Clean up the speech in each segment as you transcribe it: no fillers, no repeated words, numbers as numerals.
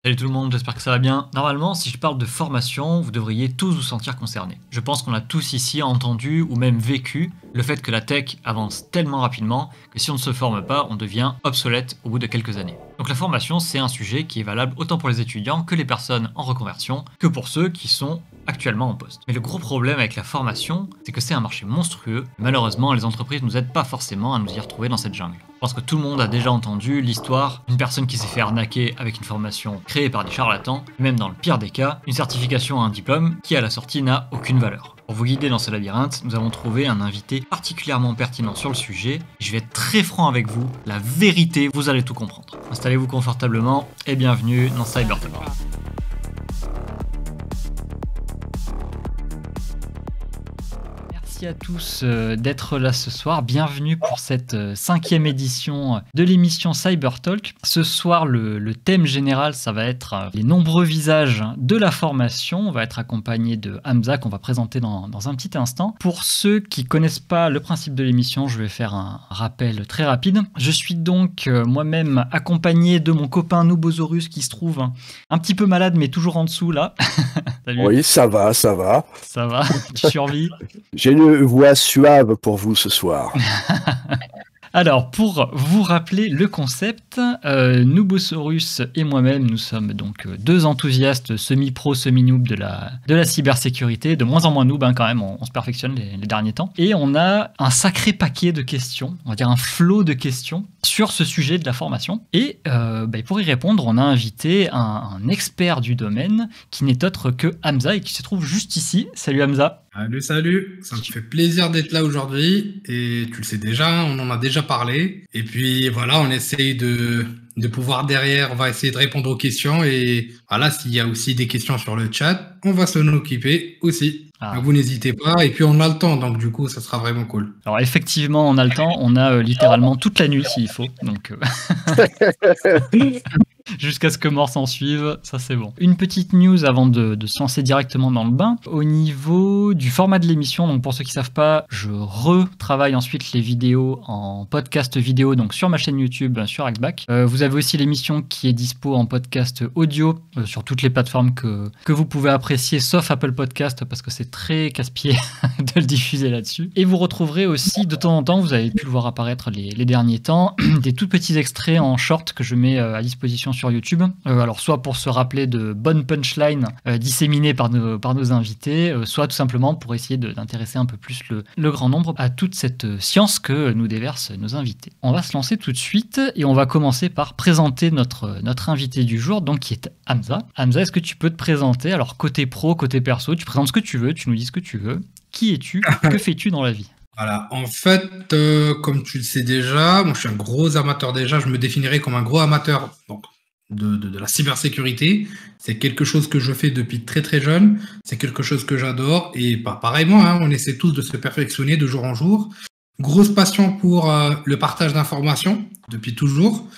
Salut tout le monde, j'espère que ça va bien. Normalement, si je parle de formation, vous devriez tous vous sentir concernés. Je pense qu'on a tous ici entendu ou même vécu le fait que la tech avance tellement rapidement que si on ne se forme pas, on devient obsolète au bout de quelques années. Donc la formation, c'est un sujet qui est valable autant pour les étudiants que les personnes en reconversion, que pour ceux qui sont actuellement en poste. Mais le gros problème avec la formation, c'est que c'est un marché monstrueux. Malheureusement, les entreprises ne nous aident pas forcément à nous y retrouver dans cette jungle. Je pense que tout le monde a déjà entendu l'histoire d'une personne qui s'est fait arnaquer avec une formation créée par des charlatans, et même dans le pire des cas, une certification à un diplôme qui à la sortie n'a aucune valeur. Pour vous guider dans ce labyrinthe, nous avons trouvé un invité particulièrement pertinent sur le sujet. Je vais être très franc avec vous, la vérité, vous allez tout comprendre. Installez-vous confortablement et bienvenue dans Cybertalk. Merci à tous d'être là ce soir. Bienvenue pour cette 5e édition de l'émission Cybertalk. Ce soir, le thème général, ça va être les nombreux visages de la formation. On va être accompagné de Hamza qu'on va présenter dans un petit instant. Pour ceux qui connaissent pas le principe de l'émission, je vais faire un rappel très rapide. Je suis donc moi-même accompagné de mon copain Nubosaurus qui se trouve un petit peu malade mais toujours en dessous là. Salut. Oui, ça va, ça va. Ça va, tu survis. J'ai une voix suave pour vous ce soir. Alors, pour vous rappeler le concept, Nubosaurus et moi-même, nous sommes donc deux enthousiastes semi-pro, semi-noob de la cybersécurité, de moins en moins noob quand même, on se perfectionne les derniers temps. Et on a un sacré paquet de questions, on va dire un flot de questions sur ce sujet de la formation. Et pour y répondre, on a invité un expert du domaine qui n'est autre que Hamza et qui se trouve juste ici. Salut Hamza. Salut, ça me fait plaisir d'être là aujourd'hui et tu le sais déjà, on en a déjà parlé et puis voilà, on essaye de pouvoir derrière, on va essayer de répondre aux questions et voilà, s'il y a aussi des questions sur le chat, on va s'en occuper aussi. Donc vous n'hésitez pas et puis on a le temps donc du coup ça sera vraiment cool. Alors effectivement on a le temps, on a littéralement toute la nuit s'il faut donc jusqu'à ce que mort s'en suive, ça c'est bon. Une petite news avant de se lancer directement dans le bain. Au niveau du format de l'émission, donc pour ceux qui ne savent pas, je retravaille ensuite les vidéos en podcast vidéo, donc sur ma chaîne YouTube, sur Axback. Vous avez aussi l'émission qui est dispo en podcast audio sur toutes les plateformes que vous pouvez apprécier, sauf Apple Podcast, parce que c'est très casse-pied de le diffuser là-dessus. Et vous retrouverez aussi, de temps en temps, vous avez pu le voir apparaître les derniers temps, des tout petits extraits en short que je mets à disposition sur YouTube. Alors soit pour se rappeler de bonnes punchlines disséminées par nos invités, soit tout simplement pour essayer d'intéresser un peu plus le grand nombre à toute cette science que nous déversent nos invités. On va se lancer tout de suite et on va commencer par présenter notre invité du jour, donc qui est Hamza. Hamza, est-ce que tu peux te présenter? Alors côté pro, côté perso, tu présentes ce que tu veux, tu nous dis ce que tu veux. Qui es-tu? Que fais-tu dans la vie? Voilà, en fait, comme tu le sais déjà, moi je suis un gros amateur déjà, je me définirais comme un gros amateur donc, de la cybersécurité. C'est quelque chose que je fais depuis très très jeune, c'est quelque chose que j'adore et pareillement, on essaie tous de se perfectionner de jour en jour. Grosse passion pour le partage d'informations depuis toujours.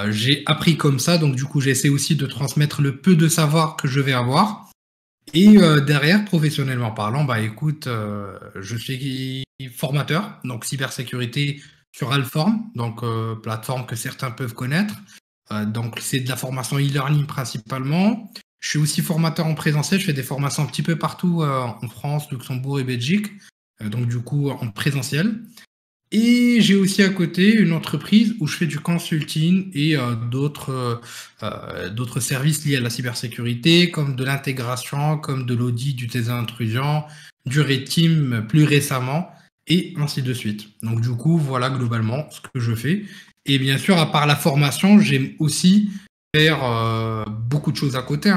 J'ai appris comme ça, donc du coup j'essaie aussi de transmettre le peu de savoir que je vais avoir. Et derrière, professionnellement parlant, écoute, je suis formateur, donc cybersécurité sur Alform, donc plateforme que certains peuvent connaître. Donc c'est de la formation e-learning principalement. Je suis aussi formateur en présentiel, je fais des formations un petit peu partout en France, Luxembourg et Belgique, donc du coup en présentiel. Et j'ai aussi à côté une entreprise où je fais du consulting et d'autres services liés à la cybersécurité, comme de l'intégration, comme de l'audit, du test d'intrusion, du red team plus récemment, et ainsi de suite. Donc du coup, voilà globalement ce que je fais. Et bien sûr, à part la formation, j'aime aussi faire beaucoup de choses à côté.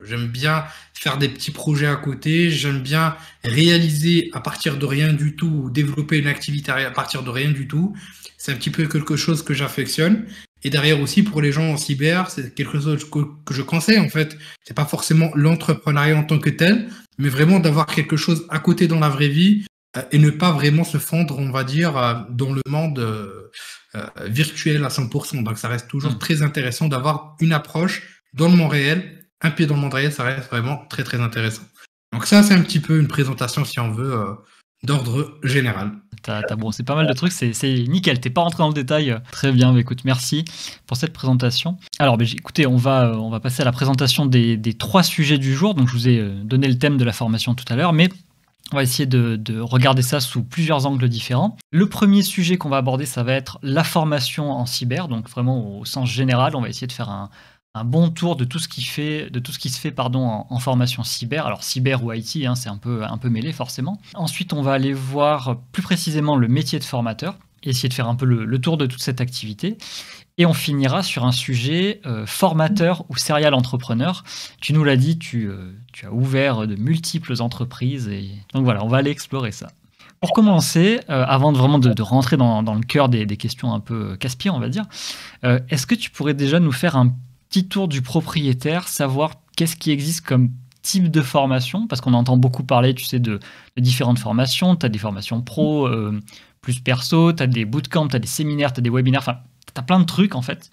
J'aime bien faire des petits projets à côté, j'aime bien réaliser à partir de rien du tout, ou développer une activité à partir de rien du tout. C'est un petit peu quelque chose que j'affectionne. Et derrière aussi, pour les gens en cyber, c'est quelque chose que je conseille en fait. C'est pas forcément l'entrepreneuriat en tant que tel, mais vraiment d'avoir quelque chose à côté dans la vraie vie et ne pas vraiment se fondre, on va dire, dans le monde virtuel à 100%. Donc ça reste toujours très intéressant d'avoir une approche dans le monde réel. Un pied dans le monde réel, ça reste vraiment très très intéressant. Donc ça, c'est un petit peu une présentation, si on veut, d'ordre général. t'as brossé pas mal de trucs, c'est nickel, t'es pas rentré dans le détail. Très bien, bah, écoute, merci pour cette présentation. Alors, bah, écoutez, on va passer à la présentation des 3 sujets du jour. Donc, je vous ai donné le thème de la formation tout à l'heure, mais on va essayer de regarder ça sous plusieurs angles différents. Le premier sujet qu'on va aborder, ça va être la formation en cyber, donc vraiment au sens général. On va essayer de faire un bon tour de tout ce qui se fait en formation cyber. Alors cyber ou IT, hein, c'est un peu mêlé forcément. Ensuite, on va aller voir plus précisément le métier de formateur, essayer de faire un peu le tour de toute cette activité. Et on finira sur un sujet formateur ou serial entrepreneur. Tu nous l'as dit, tu as ouvert de multiples entreprises. Et donc voilà, on va aller explorer ça. Pour commencer, avant de rentrer dans le cœur des questions un peu casse-pieds, on va dire, est-ce que tu pourrais déjà nous faire un petit tour du propriétaire, savoir qu'est-ce qui existe comme type de formation? Parce qu'on entend beaucoup parler, tu sais, de différentes formations. Tu as des formations pro, plus perso, tu as des bootcamps, tu as des séminaires, tu as des webinaires, enfin, tu as plein de trucs en fait.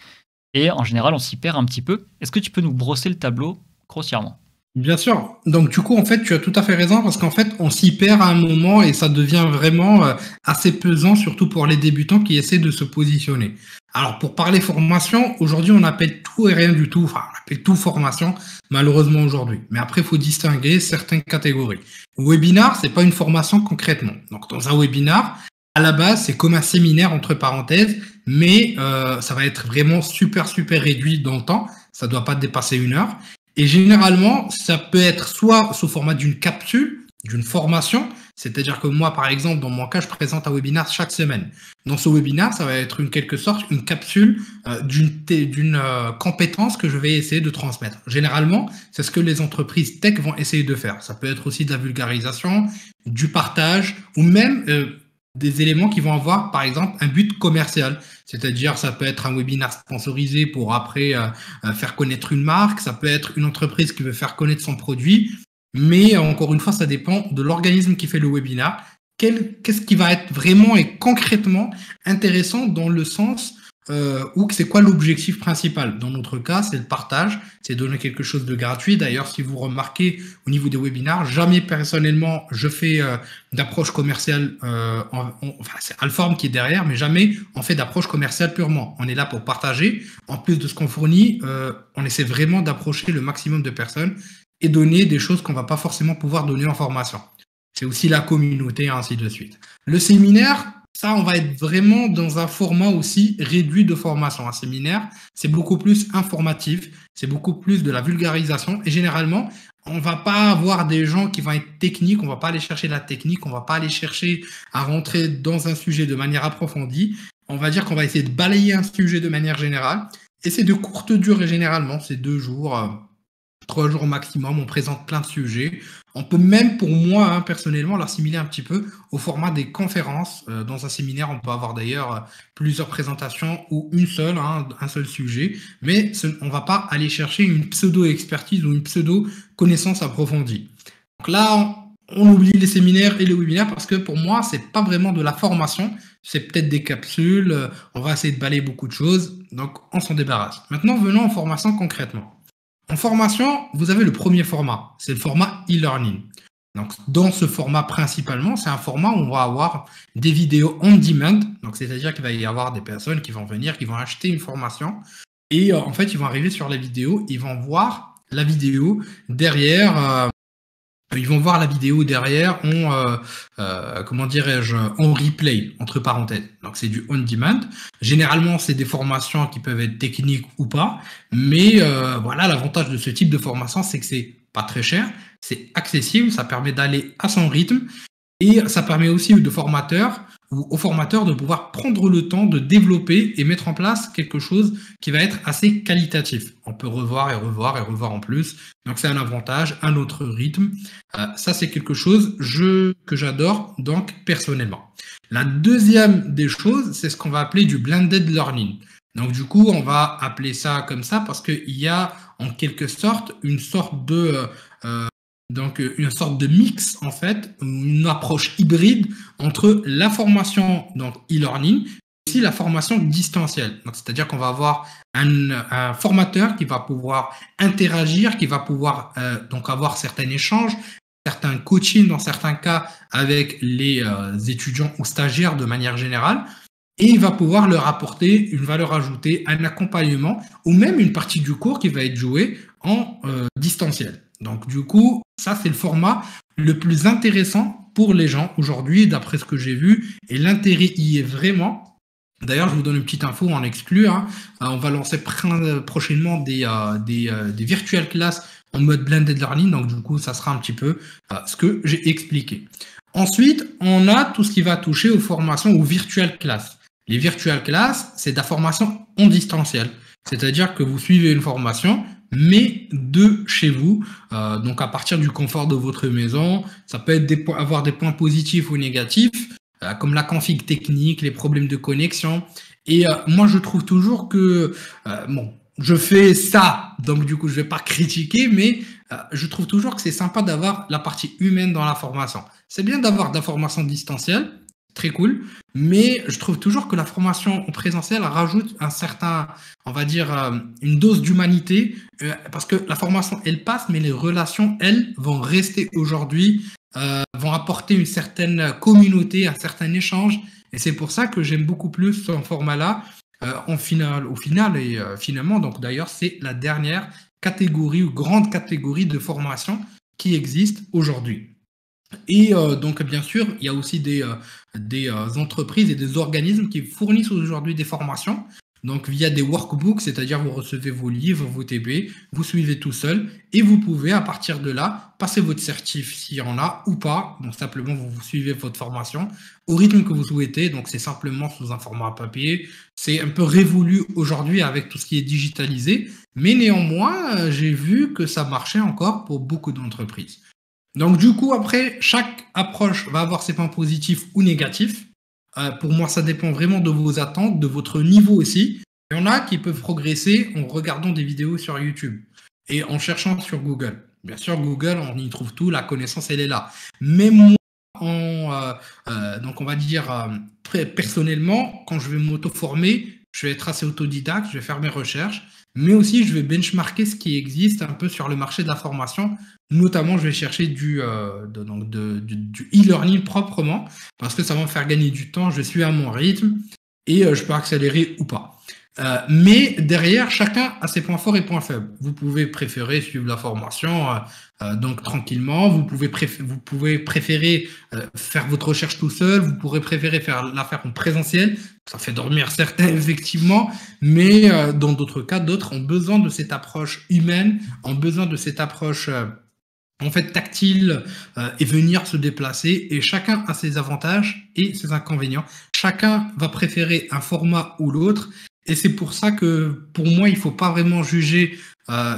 Et en général, on s'y perd un petit peu. Est-ce que tu peux nous brosser le tableau grossièrement? Bien sûr. Donc du coup, en fait, tu as tout à fait raison parce qu'en fait, on s'y perd à un moment et ça devient vraiment assez pesant, surtout pour les débutants qui essaient de se positionner. Alors pour parler formation, aujourd'hui, on appelle tout et rien du tout. Enfin, on appelle tout formation, malheureusement aujourd'hui. Mais après, il faut distinguer certaines catégories. Webinar, c'est pas une formation concrètement. Donc dans un webinar, à la base, c'est comme un séminaire entre parenthèses, mais ça va être vraiment super réduit dans le temps. Ça doit pas dépasser 1 heure. Et généralement, ça peut être soit sous format d'une capsule, d'une formation, c'est-à-dire que moi, par exemple, dans mon cas, je présente un webinaire chaque semaine. Dans ce webinaire, ça va être en quelque sorte une capsule d'une compétence que je vais essayer de transmettre. Généralement, c'est ce que les entreprises tech vont essayer de faire. Ça peut être aussi de la vulgarisation, du partage, ou même des éléments qui vont avoir, par exemple, un but commercial. C'est-à-dire, ça peut être un webinaire sponsorisé pour après faire connaître une marque, ça peut être une entreprise qui veut faire connaître son produit, mais encore une fois, ça dépend de l'organisme qui fait le webinaire. Qu'est-ce qui va être vraiment et concrètement intéressant dans le sens ou c'est quoi l'objectif principal? Dans notre cas, c'est le partage, c'est donner quelque chose de gratuit. D'ailleurs, si vous remarquez au niveau des webinaires, jamais personnellement je fais d'approche commerciale, enfin c'est Alform qui est derrière, mais jamais on fait d'approche commerciale purement. On est là pour partager. En plus de ce qu'on fournit, on essaie vraiment d'approcher le maximum de personnes et donner des choses qu'on va pas forcément pouvoir donner en formation. C'est aussi la communauté, ainsi de suite. Le séminaire, ça, on va être vraiment dans un format aussi réduit de formation. Un séminaire, c'est beaucoup plus informatif, c'est beaucoup plus de la vulgarisation. Et généralement, on va pas avoir des gens qui vont être techniques, on va pas aller chercher la technique, on va pas aller chercher à rentrer dans un sujet de manière approfondie. On va dire qu'on va essayer de balayer un sujet de manière générale. Et c'est de courte durée généralement, c'est 2 jours, 3 jours au maximum, on présente plein de sujets. On peut même, pour moi, personnellement, l'assimiler un petit peu au format des conférences. Dans un séminaire, on peut avoir d'ailleurs plusieurs présentations ou une seule, un seul sujet. Mais on ne va pas aller chercher une pseudo-expertise ou une pseudo-connaissance approfondie. Donc là, on oublie les séminaires et les webinaires parce que pour moi, c'est pas vraiment de la formation. C'est peut-être des capsules. On va essayer de balayer beaucoup de choses. Donc, on s'en débarrasse. Maintenant, venons en formation concrètement. En formation, vous avez le premier format, c'est le format e-learning. Donc, dans ce format principalement, c'est un format où on va avoir des vidéos on demand. Donc, c'est-à-dire qu'il va y avoir des personnes qui vont venir, qui vont acheter une formation et en fait, ils vont arriver sur la vidéo, ils vont voir la vidéo derrière. Ils vont voir la vidéo derrière en replay, entre parenthèses. Donc, c'est du on-demand. Généralement, c'est des formations qui peuvent être techniques ou pas. Mais voilà, l'avantage de ce type de formation, c'est que c'est pas très cher, c'est accessible, ça permet d'aller à son rythme et ça permet aussi aux formateurs de pouvoir prendre le temps de développer et mettre en place quelque chose qui va être assez qualitatif. On peut revoir et revoir et revoir en plus. Donc, c'est un avantage, un autre rythme. Ça, c'est quelque chose que j'adore, donc, personnellement. La deuxième des choses, c'est ce qu'on va appeler du blended learning. Donc, du coup, on va appeler ça comme ça parce qu'il y a, en quelque sorte, une sorte de mix, en fait, une approche hybride entre la formation, donc e-learning, et aussi la formation distancielle. Donc, c'est-à-dire qu'on va avoir un formateur qui va pouvoir interagir, qui va pouvoir donc avoir certains échanges certains coachings dans certains cas avec les étudiants ou stagiaires de manière générale. Et il va pouvoir leur apporter une valeur ajoutée, un accompagnement ou même une partie du cours qui va être jouée en distanciel. Donc du coup, ça c'est le format le plus intéressant pour les gens aujourd'hui, d'après ce que j'ai vu. Et l'intérêt y est vraiment. D'ailleurs, je vous donne une petite info en exclu. On va lancer prochainement des virtual classes en mode blended learning. Donc du coup, ça sera un petit peu ce que j'ai expliqué. Ensuite, on a tout ce qui va toucher aux formations ou virtual classes. Les virtual classes, c'est de la formation en distanciel. C'est-à-dire que vous suivez une formation, mais de chez vous. Donc, à partir du confort de votre maison, ça peut être avoir des points positifs ou négatifs, comme la config technique, les problèmes de connexion. Et moi, je trouve toujours que, je fais ça, donc du coup, je vais pas critiquer, mais je trouve toujours que c'est sympa d'avoir la partie humaine dans la formation. C'est bien d'avoir de la formation distancielle, très cool, mais je trouve toujours que la formation en présentiel rajoute un certain, on va dire, une dose d'humanité, parce que la formation, elle passe, mais les relations, elles, vont rester aujourd'hui, vont apporter une certaine communauté, un certain échange, et c'est pour ça que j'aime beaucoup plus ce format-là, au final, et finalement, donc d'ailleurs, c'est la dernière catégorie ou grande catégorie de formation qui existe aujourd'hui. Et donc, bien sûr, il y a aussi des entreprises et des organismes qui fournissent aujourd'hui des formations. Donc, via des workbooks, c'est-à-dire vous recevez vos livres, vos TB, vous suivez tout seul et vous pouvez, à partir de là, passer votre certif s'il y en a ou pas. Donc, simplement, vous suivez votre formation au rythme que vous souhaitez. Donc, c'est simplement sous un format papier. C'est un peu révolu aujourd'hui avec tout ce qui est digitalisé. Mais néanmoins, j'ai vu que ça marchait encore pour beaucoup d'entreprises. Donc, du coup, après, chaque approche va avoir ses points positifs ou négatifs. Pour moi, ça dépend vraiment de vos attentes, de votre niveau aussi. Il y en a qui peuvent progresser en regardant des vidéos sur YouTube et en cherchant sur Google. Bien sûr, Google, on y trouve tout, la connaissance, elle est là. Mais moi, donc on va dire, personnellement, quand je vais m'auto-former, je vais être assez autodidacte, je vais faire mes recherches, mais aussi je vais benchmarker ce qui existe un peu sur le marché de la formation. Notamment, je vais chercher du e-learning proprement parce que ça va me faire gagner du temps. Je suis à mon rythme et je peux accélérer ou pas. Mais derrière, chacun a ses points forts et points faibles. Vous pouvez préférer suivre la formation donc tranquillement. Vous pouvez préférer faire votre recherche tout seul. Vous pourrez préférer la faire en présentiel. Ça fait dormir certains, effectivement. Mais dans d'autres cas, d'autres ont besoin de cette approche humaine, ont besoin de cette approche en fait tactile et venir se déplacer, et chacun a ses avantages et ses inconvénients. Chacun va préférer un format ou l'autre, et c'est pour ça que pour moi il faut pas vraiment juger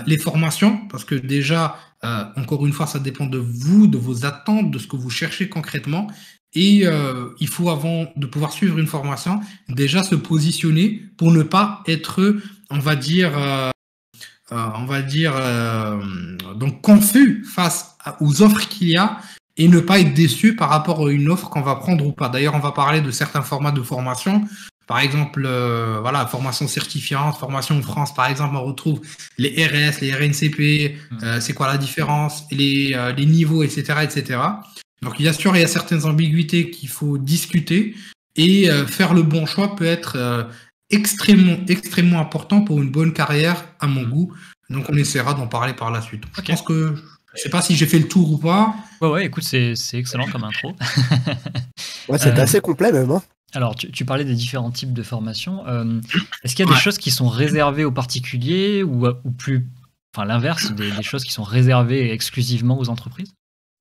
les formations, parce que déjà encore une fois ça dépend de vous, de vos attentes, de ce que vous cherchez concrètement, et il faut, avant de pouvoir suivre une formation, déjà se positionner pour ne pas être, on va dire donc confus face aux offres qu'il y a, et ne pas être déçu par rapport à une offre qu'on va prendre ou pas. D'ailleurs, on va parler de certains formats de formation. Par exemple, formation certifiante, formation en France, par exemple, on retrouve les RS, les RNCP, c'est quoi la différence, les niveaux, etc., etc. Donc, bien sûr, il y a certaines ambiguïtés qu'il faut discuter, et faire le bon choix peut être extrêmement important pour une bonne carrière, à mon goût. Donc, on essaiera d'en parler par la suite. Je pense que, je sais pas si j'ai fait le tour ou pas. Ouais, écoute, c'est excellent comme intro. Ouais, c'est assez complet même. Hein. Alors, tu parlais des différents types de formations. Est-ce qu'il y a des choses qui sont réservées aux particuliers ou plus, enfin l'inverse, des choses qui sont réservées exclusivement aux entreprises?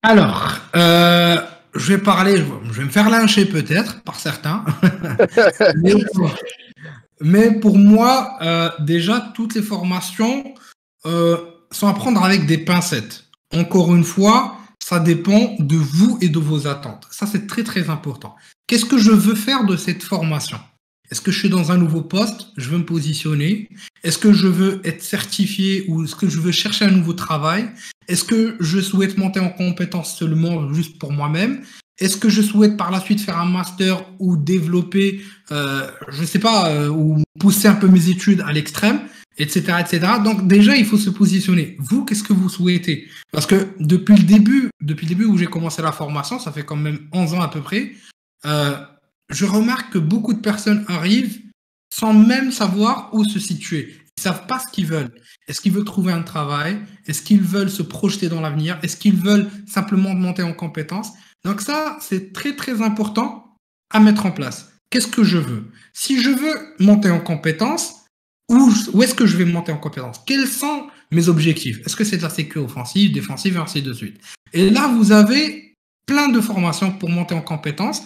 Alors, je vais me faire lyncher peut-être par certains. Mais pour moi, déjà, toutes les formations sont à prendre avec des pincettes. Encore une fois, ça dépend de vous et de vos attentes. Ça, c'est très, très important. Qu'est-ce que je veux faire de cette formation? Est-ce que je suis dans un nouveau poste? Je veux me positionner. Est-ce que je veux être certifié, ou est-ce que je veux chercher un nouveau travail? Est-ce que je souhaite monter en compétence seulement juste pour moi-même? Est-ce que je souhaite par la suite faire un master ou développer, je sais pas, ou pousser un peu mes études à l'extrême? etc., etc. Donc déjà, il faut se positionner. Vous, qu'est-ce que vous souhaitez? Parce que depuis le début où j'ai commencé la formation, ça fait quand même 11 ans à peu près, je remarque que beaucoup de personnes arrivent sans même savoir où se situer. Ils savent pas ce qu'ils veulent. Est-ce qu'ils veulent trouver un travail? Est-ce qu'ils veulent se projeter dans l'avenir? Est-ce qu'ils veulent simplement monter en compétences? Donc ça, c'est très très important à mettre en place. Qu'est-ce que je veux? Si je veux monter en compétences, où est-ce que je vais monter en compétences? Quels sont mes objectifs? Est-ce que c'est de la sécu offensive, défensive, et ainsi de suite? Et là, vous avez plein de formations pour monter en compétences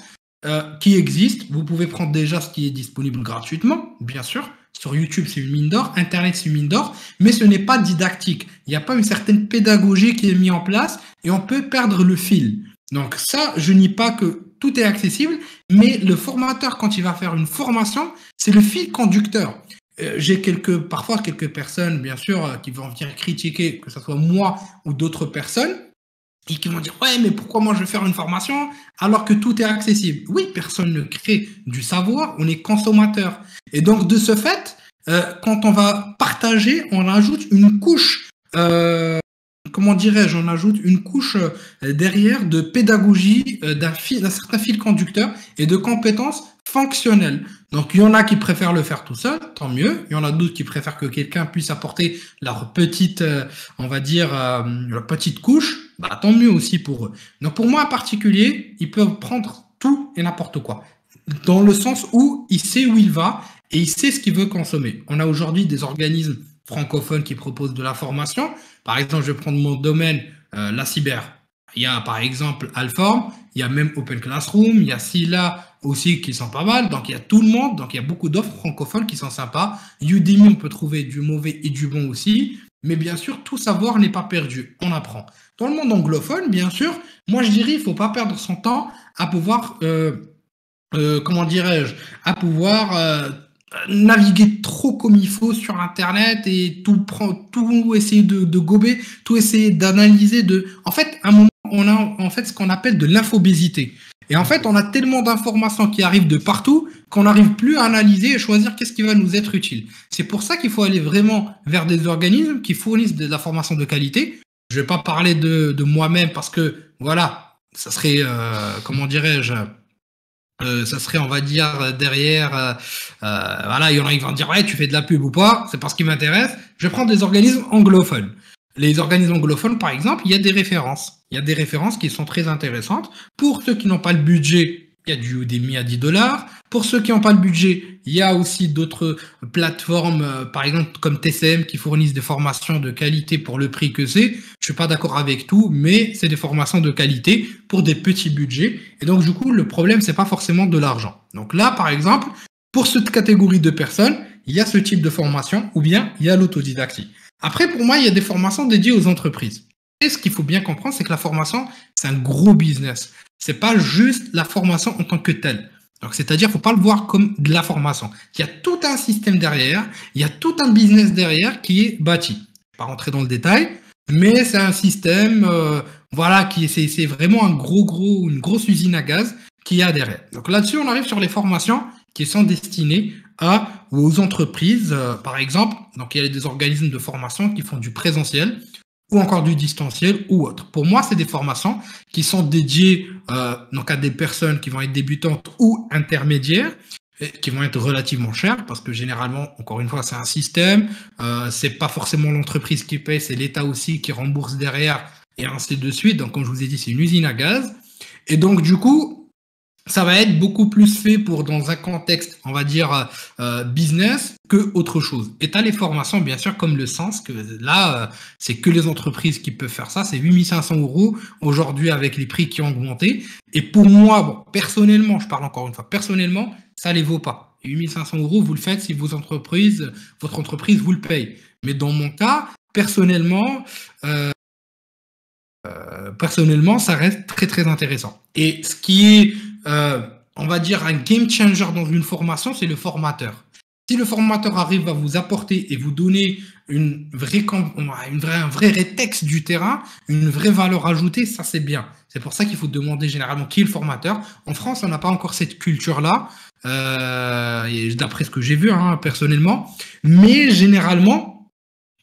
qui existent. Vous pouvez prendre déjà ce qui est disponible gratuitement, bien sûr. Sur YouTube, c'est une mine d'or. Internet, c'est une mine d'or. Mais ce n'est pas didactique. Il n'y a pas une certaine pédagogie qui est mise en place et on peut perdre le fil. Donc ça, je nie pas que tout est accessible, mais le formateur, quand il va faire une formation, c'est le fil conducteur. J'ai parfois quelques personnes, bien sûr, qui vont venir critiquer, que ce soit moi ou d'autres personnes, et qui vont dire, ouais, mais pourquoi moi je vais faire une formation alors que tout est accessible? Oui, personne ne crée du savoir, on est consommateur. Et donc, de ce fait, quand on va partager, on ajoute une couche, comment dirais-je, on ajoute une couche derrière de pédagogie, d'un certain fil conducteur et de compétences fonctionnelles. Donc, il y en a qui préfèrent le faire tout seul, tant mieux. Il y en a d'autres qui préfèrent que quelqu'un puisse apporter leur petite, on va dire, leur petite couche. Bah, tant mieux aussi pour eux. Donc, pour moi en particulier, ils peuvent prendre tout et n'importe quoi. Dans le sens où il sait où il va et il sait ce qu'il veut consommer. On a aujourd'hui des organismes francophones qui proposent de la formation. Par exemple, je vais prendre mon domaine, la cyber. Il y a par exemple Alform, il y a même Open Classroom, il y a Scylla aussi qui sont pas mal. Donc il y a tout le monde, donc il y a beaucoup d'offres francophones qui sont sympas. Udemy, on peut trouver du mauvais et du bon aussi. Mais bien sûr, tout savoir n'est pas perdu, on apprend. Dans le monde anglophone, bien sûr, moi je dirais il ne faut pas perdre son temps à pouvoir, comment dirais-je, à pouvoir naviguer trop comme il faut sur Internet et tout essayer de gober, tout essayer d'analyser. En fait, à un moment, on a en fait ce qu'on appelle de l'infobésité. Et en fait, on a tellement d'informations qui arrivent de partout qu'on n'arrive plus à analyser et choisir qu'est-ce qui va nous être utile. C'est pour ça qu'il faut aller vraiment vers des organismes qui fournissent de la formation de qualité. Je vais pas parler de moi-même parce que, voilà, ça serait, comment dirais-je, ça serait, on va dire, derrière, voilà, il y en a qui vont dire, ouais, tu fais de la pub ou pas, c'est parce qu'il m'intéresse. Je vais prendre des organismes anglophones. Les organismes anglophones, par exemple, il y a des références. Il y a des références qui sont très intéressantes. Pour ceux qui n'ont pas le budget, il y a du Udemy à 10$. Pour ceux qui n'ont pas le budget, il y a aussi d'autres plateformes, par exemple comme TCM, qui fournissent des formations de qualité pour le prix que c'est. Je suis pas d'accord avec tout, mais c'est des formations de qualité pour des petits budgets. Et donc, du coup, le problème, c'est pas forcément de l'argent. Donc là, par exemple, pour cette catégorie de personnes, il y a ce type de formation ou bien il y a l'autodidactie. Après, pour moi, il y a des formations dédiées aux entreprises. Et ce qu'il faut bien comprendre, c'est que la formation, c'est un gros business. C'est pas juste la formation en tant que telle. Donc, c'est-à-dire, faut pas le voir comme de la formation. Il y a tout un système derrière, il y a tout un business derrière qui est bâti. Je vais pas rentrer dans le détail, mais c'est un système, voilà, c'est vraiment une grosse usine à gaz qu'il y a derrière. Donc là-dessus, on arrive sur les formations qui sont destinées aux entreprises, par exemple. Donc, il y a des organismes de formation qui font du présentiel ou encore du distanciel ou autre. Pour moi, c'est des formations qui sont dédiées donc à des personnes qui vont être débutantes ou intermédiaires, et qui vont être relativement chères parce que généralement, encore une fois, c'est un système. C'est pas forcément l'entreprise qui paye, c'est l'État aussi qui rembourse derrière et ainsi de suite. Donc, comme je vous ai dit, c'est une usine à gaz. Et donc, du coup, ça va être beaucoup plus fait pour dans un contexte, on va dire, business que autre chose. Et tu as les formations, bien sûr, comme le sens, que là, c'est que les entreprises qui peuvent faire ça. C'est 8500 € aujourd'hui avec les prix qui ont augmenté. Et pour moi, bon, personnellement, je parle encore une fois, personnellement, ça les vaut pas. 8500 €, vous le faites si votre entreprise vous le paye. Mais dans mon cas, personnellement, ça reste très, très intéressant. Et ce qui est, on va dire, un game changer dans une formation, c'est le formateur. Si le formateur arrive à vous apporter et vous donner un vrai rétexte du terrain, une vraie valeur ajoutée, ça c'est bien. C'est pour ça qu'il faut demander généralement qui est le formateur. En France, on n'a pas encore cette culture-là, d'après ce que j'ai vu personnellement. Mais généralement,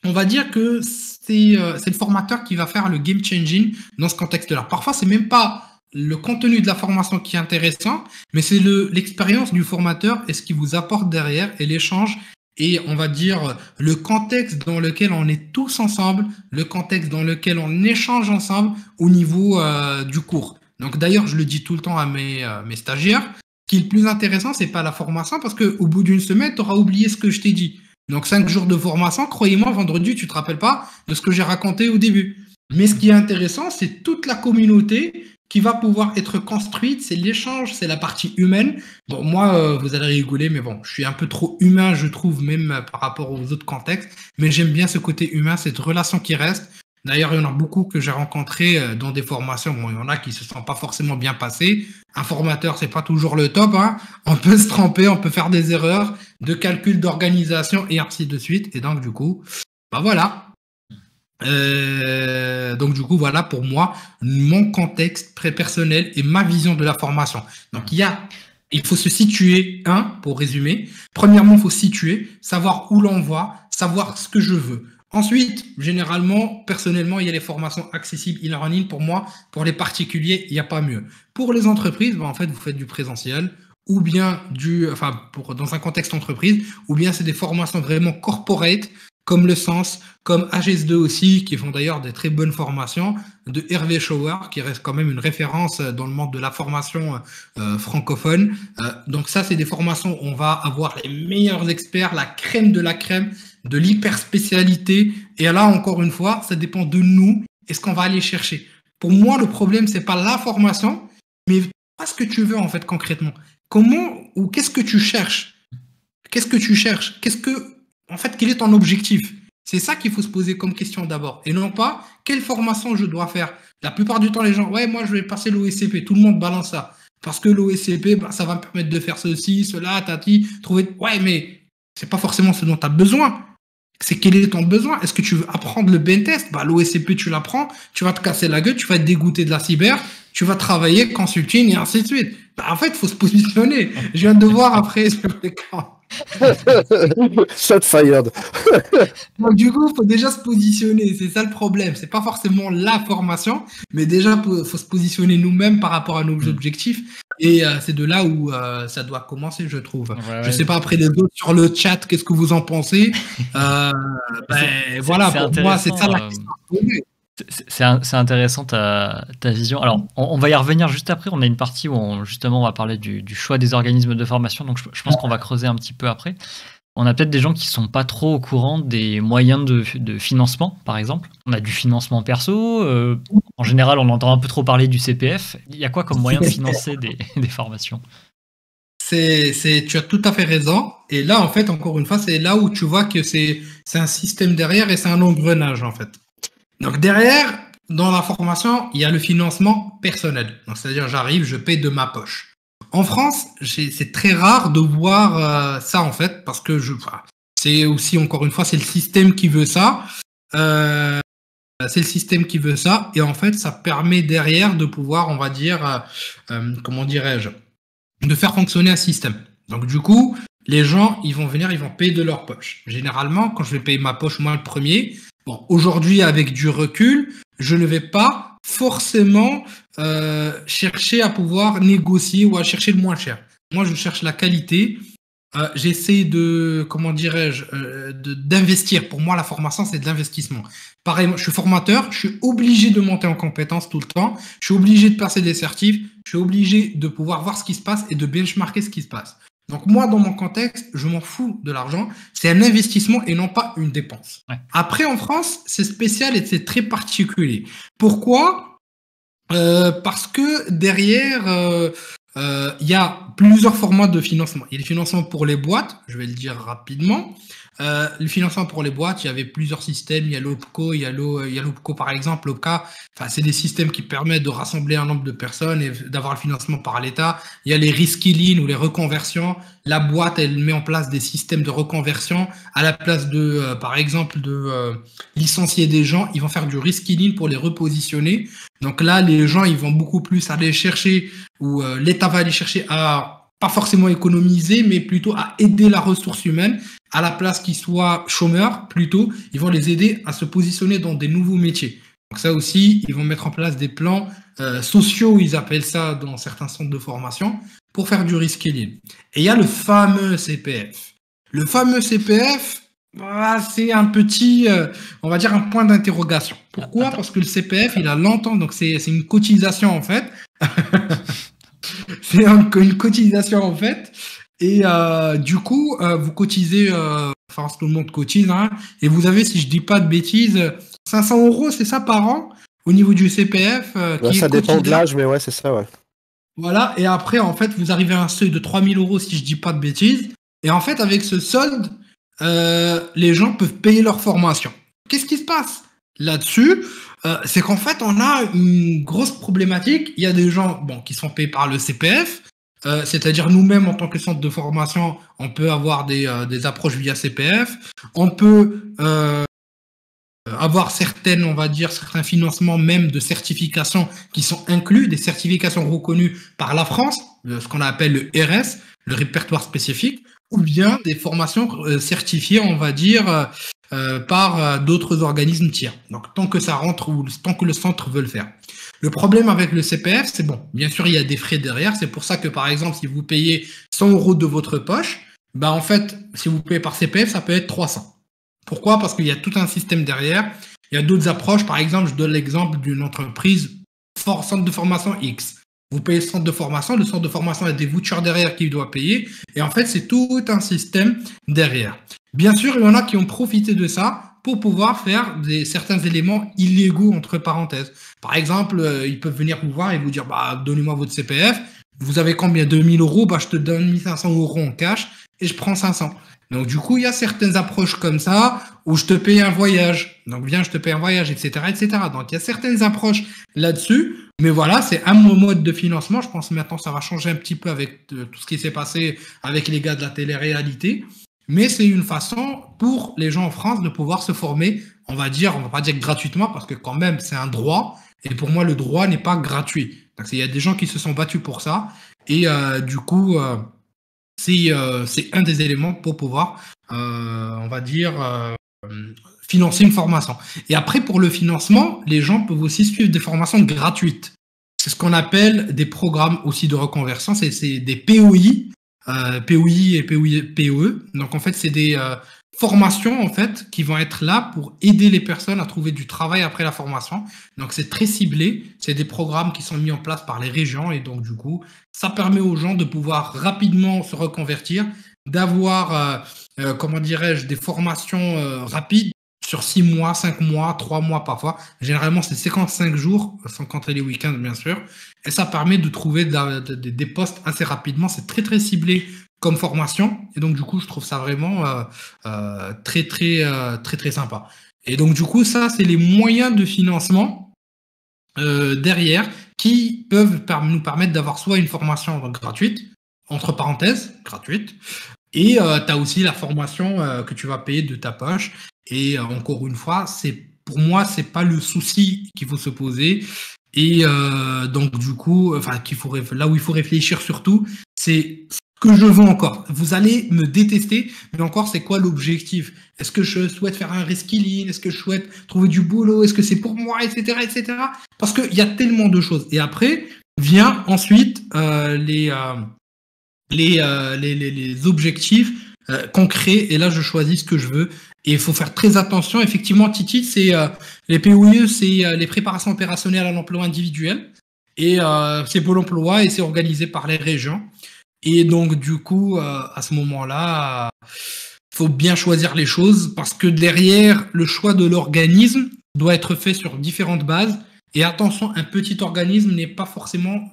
on va dire que c'est le formateur qui va faire le game changing dans ce contexte-là. Parfois, c'est même pas le contenu de la formation qui est intéressant, mais c'est l'expérience du formateur et ce qu'il vous apporte derrière et l'échange et on va dire le contexte dans lequel on est tous ensemble, le contexte dans lequel on échange ensemble au niveau du cours. Donc d'ailleurs, je le dis tout le temps à mes stagiaires, ce qui est le plus intéressant, c'est pas la formation parce qu'au bout d'une semaine, tu auras oublié ce que je t'ai dit. Donc 5 jours de formation, croyez-moi, vendredi, tu te rappelles pas de ce que j'ai raconté au début. Mais ce qui est intéressant, c'est toute la communauté qui va pouvoir être construite, c'est l'échange, c'est la partie humaine. Bon, moi, vous allez rigoler, mais bon, je suis un peu trop humain, je trouve, même par rapport aux autres contextes, mais j'aime bien ce côté humain, cette relation qui reste. D'ailleurs, il y en a beaucoup que j'ai rencontrés dans des formations. Bon, il y en a qui se sont pas forcément bien passés. Un formateur, c'est pas toujours le top, hein. On peut se tromper, on peut faire des erreurs de calcul, d'organisation et ainsi de suite. Et donc, du coup, bah voilà. Donc du coup voilà pour moi mon contexte très personnel et ma vision de la formation. Donc il faut se situer, pour résumer. Premièrement, il faut se situer, savoir où l'on va, savoir ce que je veux. Ensuite, généralement, personnellement, il y a les formations accessibles e-learning. Pour moi, pour les particuliers, il n'y a pas mieux. Pour les entreprises, en fait, vous faites du présentiel ou bien dans un contexte entreprise, ou bien c'est des formations vraiment corporate, comme le Sens, comme HS2 aussi, qui font d'ailleurs des très bonnes formations, de Hervé Schauer, qui reste quand même une référence dans le monde de la formation francophone. Donc ça, c'est des formations où on va avoir les meilleurs experts, la crème de l'hyper-spécialité. Et là, encore une fois, ça dépend de nous et ce qu'on va aller chercher. Pour moi, le problème, c'est pas la formation, mais pas ce que tu veux, en fait, concrètement. Comment ou qu'est-ce que tu cherches? Quel est ton objectif? C'est ça qu'il faut se poser comme question d'abord. Et non pas, quelle formation je dois faire? La plupart du temps, les gens, ouais, moi, je vais passer l'OSCP. Tout le monde balance ça. Parce que l'OSCP, ça va me permettre de faire ceci, cela, trouver. Ouais, mais c'est pas forcément ce dont tu as besoin. C'est quel est ton besoin? Est-ce que tu veux apprendre le pentest? L'OSCP, tu l'apprends, tu vas te casser la gueule, tu vas être dégoûté de la cyber, tu vas travailler, consulting et ainsi de suite. En fait, il faut se positionner. Je viens de voir après sur l'écran. Shot fired. Donc, du coup, il faut déjà se positionner. C'est ça le problème. C'est pas forcément la formation, mais déjà, il faut se positionner nous-mêmes par rapport à nos objectifs. Et c'est de là où ça doit commencer, je trouve. Je sais pas après les autres sur le chat, qu'est-ce que vous en pensez? Voilà, pour moi, c'est ça la question. C'est intéressant ta vision. Alors, on va y revenir juste après. On a une partie où justement on va parler du choix des organismes de formation. Donc, je pense qu'on va creuser un petit peu après. On a peut-être des gens qui sont pas trop au courant des moyens de financement, par exemple. On a du financement perso. En général, on entend un peu trop parler du CPF. Il y a quoi comme moyen de financer des formations? Tu as tout à fait raison. Et là, en fait, encore une fois, c'est là où tu vois que c'est un système derrière et c'est un engrenage, en fait. Donc derrière, dans la formation, il y a le financement personnel. Donc c'est-à-dire, j'arrive, je paye de ma poche. En France, c'est très rare de voir ça en fait, parce que c'est aussi encore une fois, c'est le système qui veut ça. C'est le système qui veut ça, et en fait, ça permet derrière de pouvoir, on va dire, comment dirais-je, de faire fonctionner un système. Donc du coup, les gens, ils vont venir, ils vont payer de leur poche. Généralement, quand je vais payer ma poche, moi le premier. Bon, aujourd'hui, avec du recul, je ne vais pas forcément chercher à pouvoir négocier ou à chercher le moins cher. Moi, je cherche la qualité. J'essaie de, comment dirais-je, d'investir. Pour moi, la formation, c'est de l'investissement. Pareil, moi, je suis formateur, je suis obligé de monter en compétences tout le temps. Je suis obligé de passer des certifs. Je suis obligé de pouvoir voir ce qui se passe et de benchmarker ce qui se passe. Donc moi, dans mon contexte, je m'en fous de l'argent. C'est un investissement et non pas une dépense. Ouais. Après, en France, c'est spécial et c'est très particulier. Pourquoi ? Parce que derrière, il y a plusieurs formats de financement. Il y a les financements pour les boîtes, je vais le dire rapidement. le financement pour les boîtes, il y avait plusieurs systèmes. Il y a l'OPCO, il y a l'OPCO par exemple, l'OPCA. Enfin, c'est des systèmes qui permettent de rassembler un nombre de personnes et d'avoir le financement par l'État. Il y a les reskilling ou les reconversions. La boîte, elle met en place des systèmes de reconversion à la place de, par exemple, de licencier des gens. Ils vont faire du reskilling pour les repositionner. Donc là, les gens, ils vont beaucoup plus aller chercher, ou l'État va aller chercher à pas forcément économiser, mais plutôt à aider la ressource humaine à la place qu'ils soient chômeurs, plutôt, ils vont les aider à se positionner dans des nouveaux métiers. Donc ça aussi, ils vont mettre en place des plans sociaux, ils appellent ça dans certains centres de formation, pour faire du reskilling. Et il y a le fameux CPF. Le fameux CPF, c'est un petit, on va dire un point d'interrogation. Pourquoi ? Parce que le CPF, il a longtemps, donc c'est une cotisation en fait. C'est une cotisation en fait. Et du coup, vous cotisez, enfin tout le monde cotise, hein, et vous avez, si je dis pas de bêtises, 500 €, c'est ça par an, au niveau du CPF. Ouais, ça dépend de l'âge, mais ouais, c'est ça, ouais. Voilà, et après, en fait, vous arrivez à un seuil de 3 000 €, si je dis pas de bêtises. Et en fait, avec ce solde, les gens peuvent payer leur formation. Qu'est-ce qui se passe là-dessus ? C'est qu'en fait, on a une grosse problématique. Il y a des gens qui sont payés par le CPF, c'est-à-dire nous-mêmes, en tant que centre de formation, on peut avoir des approches via CPF. On peut avoir certains financements même de certifications qui sont inclus, des certifications reconnues par la France, ce qu'on appelle le RS, le répertoire spécifique, ou bien des formations certifiées, on va dire, par d'autres organismes tiers. Donc, tant que ça rentre ou tant que le centre veut le faire. Le problème avec le CPF, c'est bien sûr, il y a des frais derrière. C'est pour ça que, par exemple, si vous payez 100 € de votre poche, en fait, si vous payez par CPF, ça peut être 300. Pourquoi ? Parce qu'il y a tout un système derrière. Il y a d'autres approches. Par exemple, je donne l'exemple d'une entreprise, centre de formation X. Vous payez le centre de formation a des vouchers derrière qu'il doit payer. Et en fait, c'est tout un système derrière. Bien sûr, il y en a qui ont profité de ça pour pouvoir faire certains éléments illégaux, entre parenthèses. Par exemple, ils peuvent venir vous voir et vous dire, donnez-moi votre CPF. Vous avez combien ? 2 000 €, je te donne 1 500 € en cash et je prends 500. Donc, du coup, il y a certaines approches comme ça où je te paye un voyage. Donc, viens, je te paye un voyage, etc., etc. Donc, il y a certaines approches là-dessus. Mais voilà, c'est un mode de financement. Je pense maintenant, ça va changer un petit peu avec tout ce qui s'est passé avec les gars de la télé-réalité. Mais c'est une façon pour les gens en France de pouvoir se former, on va pas dire gratuitement, parce que quand même, c'est un droit. Et pour moi, le droit n'est pas gratuit. Donc, il y a des gens qui se sont battus pour ça. Et du coup, c'est un des éléments pour pouvoir, on va dire, financer une formation. Et après, pour le financement, les gens peuvent aussi suivre des formations gratuites. C'est ce qu'on appelle des programmes aussi de reconversion. C'est des POI. POI et POE. Donc, en fait, c'est des formations, en fait, qui vont être là pour aider les personnes à trouver du travail après la formation. Donc, c'est très ciblé. C'est des programmes qui sont mis en place par les régions. Et donc, du coup, ça permet aux gens de pouvoir rapidement se reconvertir, d'avoir, des formations rapides sur 6 mois, 5 mois, 3 mois parfois. Généralement, c'est 55 jours, sans compter les week-ends, bien sûr. Et ça permet de trouver des postes assez rapidement. C'est très, très ciblé comme formation. Et donc, du coup, je trouve ça vraiment très, très sympa. Et donc, du coup, ça, c'est les moyens de financement derrière qui peuvent nous permettre d'avoir soit une formation gratuite, entre parenthèses, gratuite, et tu as aussi la formation que tu vas payer de ta poche. Et encore une fois, pour moi, c'est pas le souci qu'il faut se poser. Et donc, du coup, là où il faut réfléchir surtout, c'est ce que je veux encore. Vous allez me détester, mais encore, c'est quoi l'objectif ? Est-ce que je souhaite faire un reskilling ? Est-ce que je souhaite trouver du boulot ? Est-ce que c'est pour moi, etc., etc. Parce qu'il y a tellement de choses. Et après, vient ensuite les objectifs concrets. Et là, je choisis ce que je veux. Et il faut faire très attention. Effectivement, Titi, c'est les POIE, c'est les préparations opérationnelles à l'emploi individuel. Et c'est Pôle emploi et c'est organisé par les régions. Et donc, du coup, à ce moment-là, faut bien choisir les choses parce que derrière, le choix de l'organisme doit être fait sur différentes bases. Et attention, un petit organisme n'est pas forcément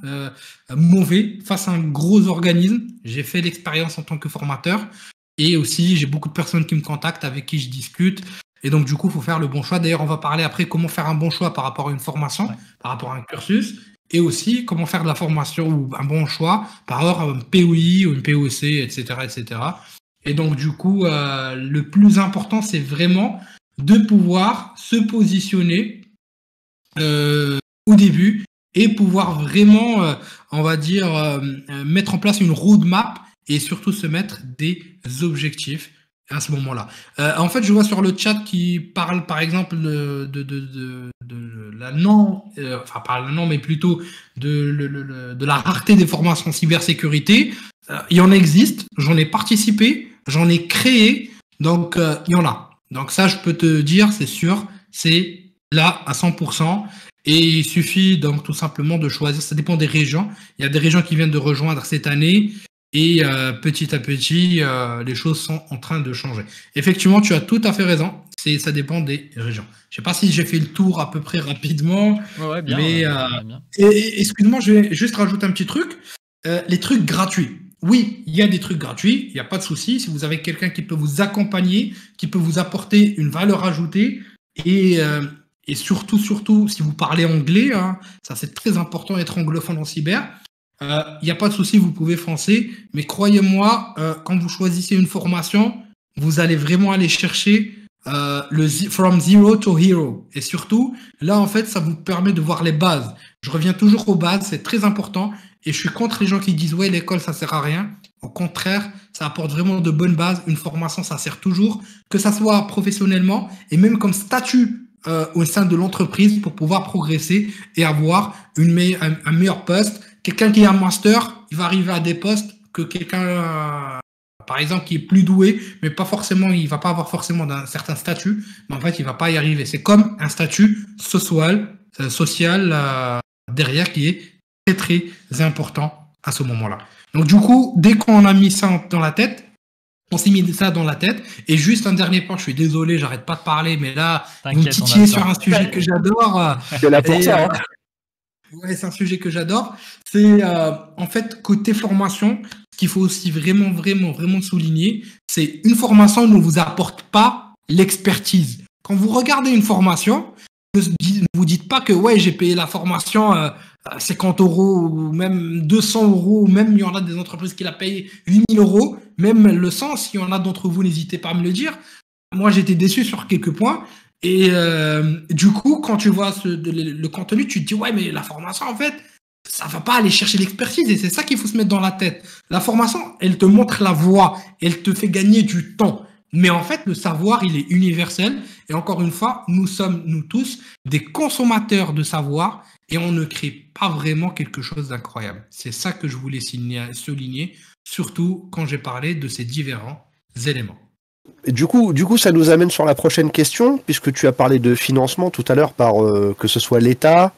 mauvais face à un gros organisme. J'ai fait l'expérience en tant que formateur. Et aussi, j'ai beaucoup de personnes qui me contactent, avec qui je discute. Et donc, du coup, il faut faire le bon choix. D'ailleurs, on va parler après comment faire un bon choix par rapport à une formation, par rapport à un cursus. Et aussi, comment faire de la formation ou un bon choix par rapport à un POI ou une POC, etc., etc. Et donc, du coup, le plus important, c'est vraiment de pouvoir se positionner au début et pouvoir vraiment, on va dire, mettre en place une roadmap et surtout se mettre des objectifs à ce moment-là. En fait, je vois sur le chat qui parle, par exemple, de la non, enfin pas la non, mais plutôt de la rareté des formations en cybersécurité. Il y en existe, j'en ai participé, j'en ai créé, donc il y en a. Donc ça, je peux te dire, c'est sûr, c'est là à 100%. Et il suffit donc tout simplement de choisir, ça dépend des régions. Il y a des régions qui viennent de rejoindre cette année et petit à petit, les choses sont en train de changer. Effectivement, tu as tout à fait raison, ça dépend des régions. Je ne sais pas si j'ai fait le tour à peu près rapidement, Ouais, bien, mais bien. excuse-moi, je vais juste rajouter un petit truc. Les trucs gratuits. Oui, il y a des trucs gratuits, il n'y a pas de souci. Si vous avez quelqu'un qui peut vous accompagner, qui peut vous apporter une valeur ajoutée et surtout, si vous parlez anglais, hein, ça c'est très important d'être anglophone en cyber. Il n'y a pas de souci, vous pouvez foncer. Mais croyez-moi, quand vous choisissez une formation, vous allez vraiment aller chercher from zero to hero. Et surtout, là, en fait, ça vous permet de voir les bases. Je reviens toujours aux bases, c'est très important. Et je suis contre les gens qui disent, ouais, l'école, ça sert à rien. Au contraire, ça apporte vraiment de bonnes bases. Une formation, ça sert toujours, que ça soit professionnellement et même comme statut au sein de l'entreprise pour pouvoir progresser et avoir un meilleur poste. Quelqu'un qui a un master, il va arriver à des postes que quelqu'un, par exemple, qui est plus doué, mais pas forcément, il va pas avoir forcément d'un certain statut, mais en fait, il va pas y arriver. C'est comme un statut social derrière qui est très, très important à ce moment-là. Donc, du coup, dès qu'on a mis ça dans la tête, on s'est mis ça dans la tête. Et juste un dernier point, je suis désolé, j'arrête pas de parler, mais là, vous me titillez sur un sujet que j'adore. C'est là pour ça. Ouais, c'est un sujet que j'adore. C'est en fait côté formation, ce qu'il faut aussi vraiment souligner, c'est une formation ne vous apporte pas l'expertise. Quand vous regardez une formation, ne vous dites pas que ouais, j'ai payé la formation 50 € ou même 200 €, ou même il y en a des entreprises qui la payent 8000 €, même le 100, s'il y en a d'entre vous, n'hésitez pas à me le dire. Moi, j'étais déçu sur quelques points. Et du coup, quand tu vois le contenu, tu te dis, ouais, mais la formation, en fait, ça va pas aller chercher l'expertise. Et c'est ça qu'il faut se mettre dans la tête. La formation, elle te montre la voie. Elle te fait gagner du temps. Mais en fait, le savoir, il est universel. Et encore une fois, nous sommes, nous tous, des consommateurs de savoir. Et on ne crée pas vraiment quelque chose d'incroyable. C'est ça que je voulais souligner, surtout quand j'ai parlé de ces différents éléments. Et du coup, ça nous amène sur la prochaine question, puisque tu as parlé de financement tout à l'heure par que ce soit l'État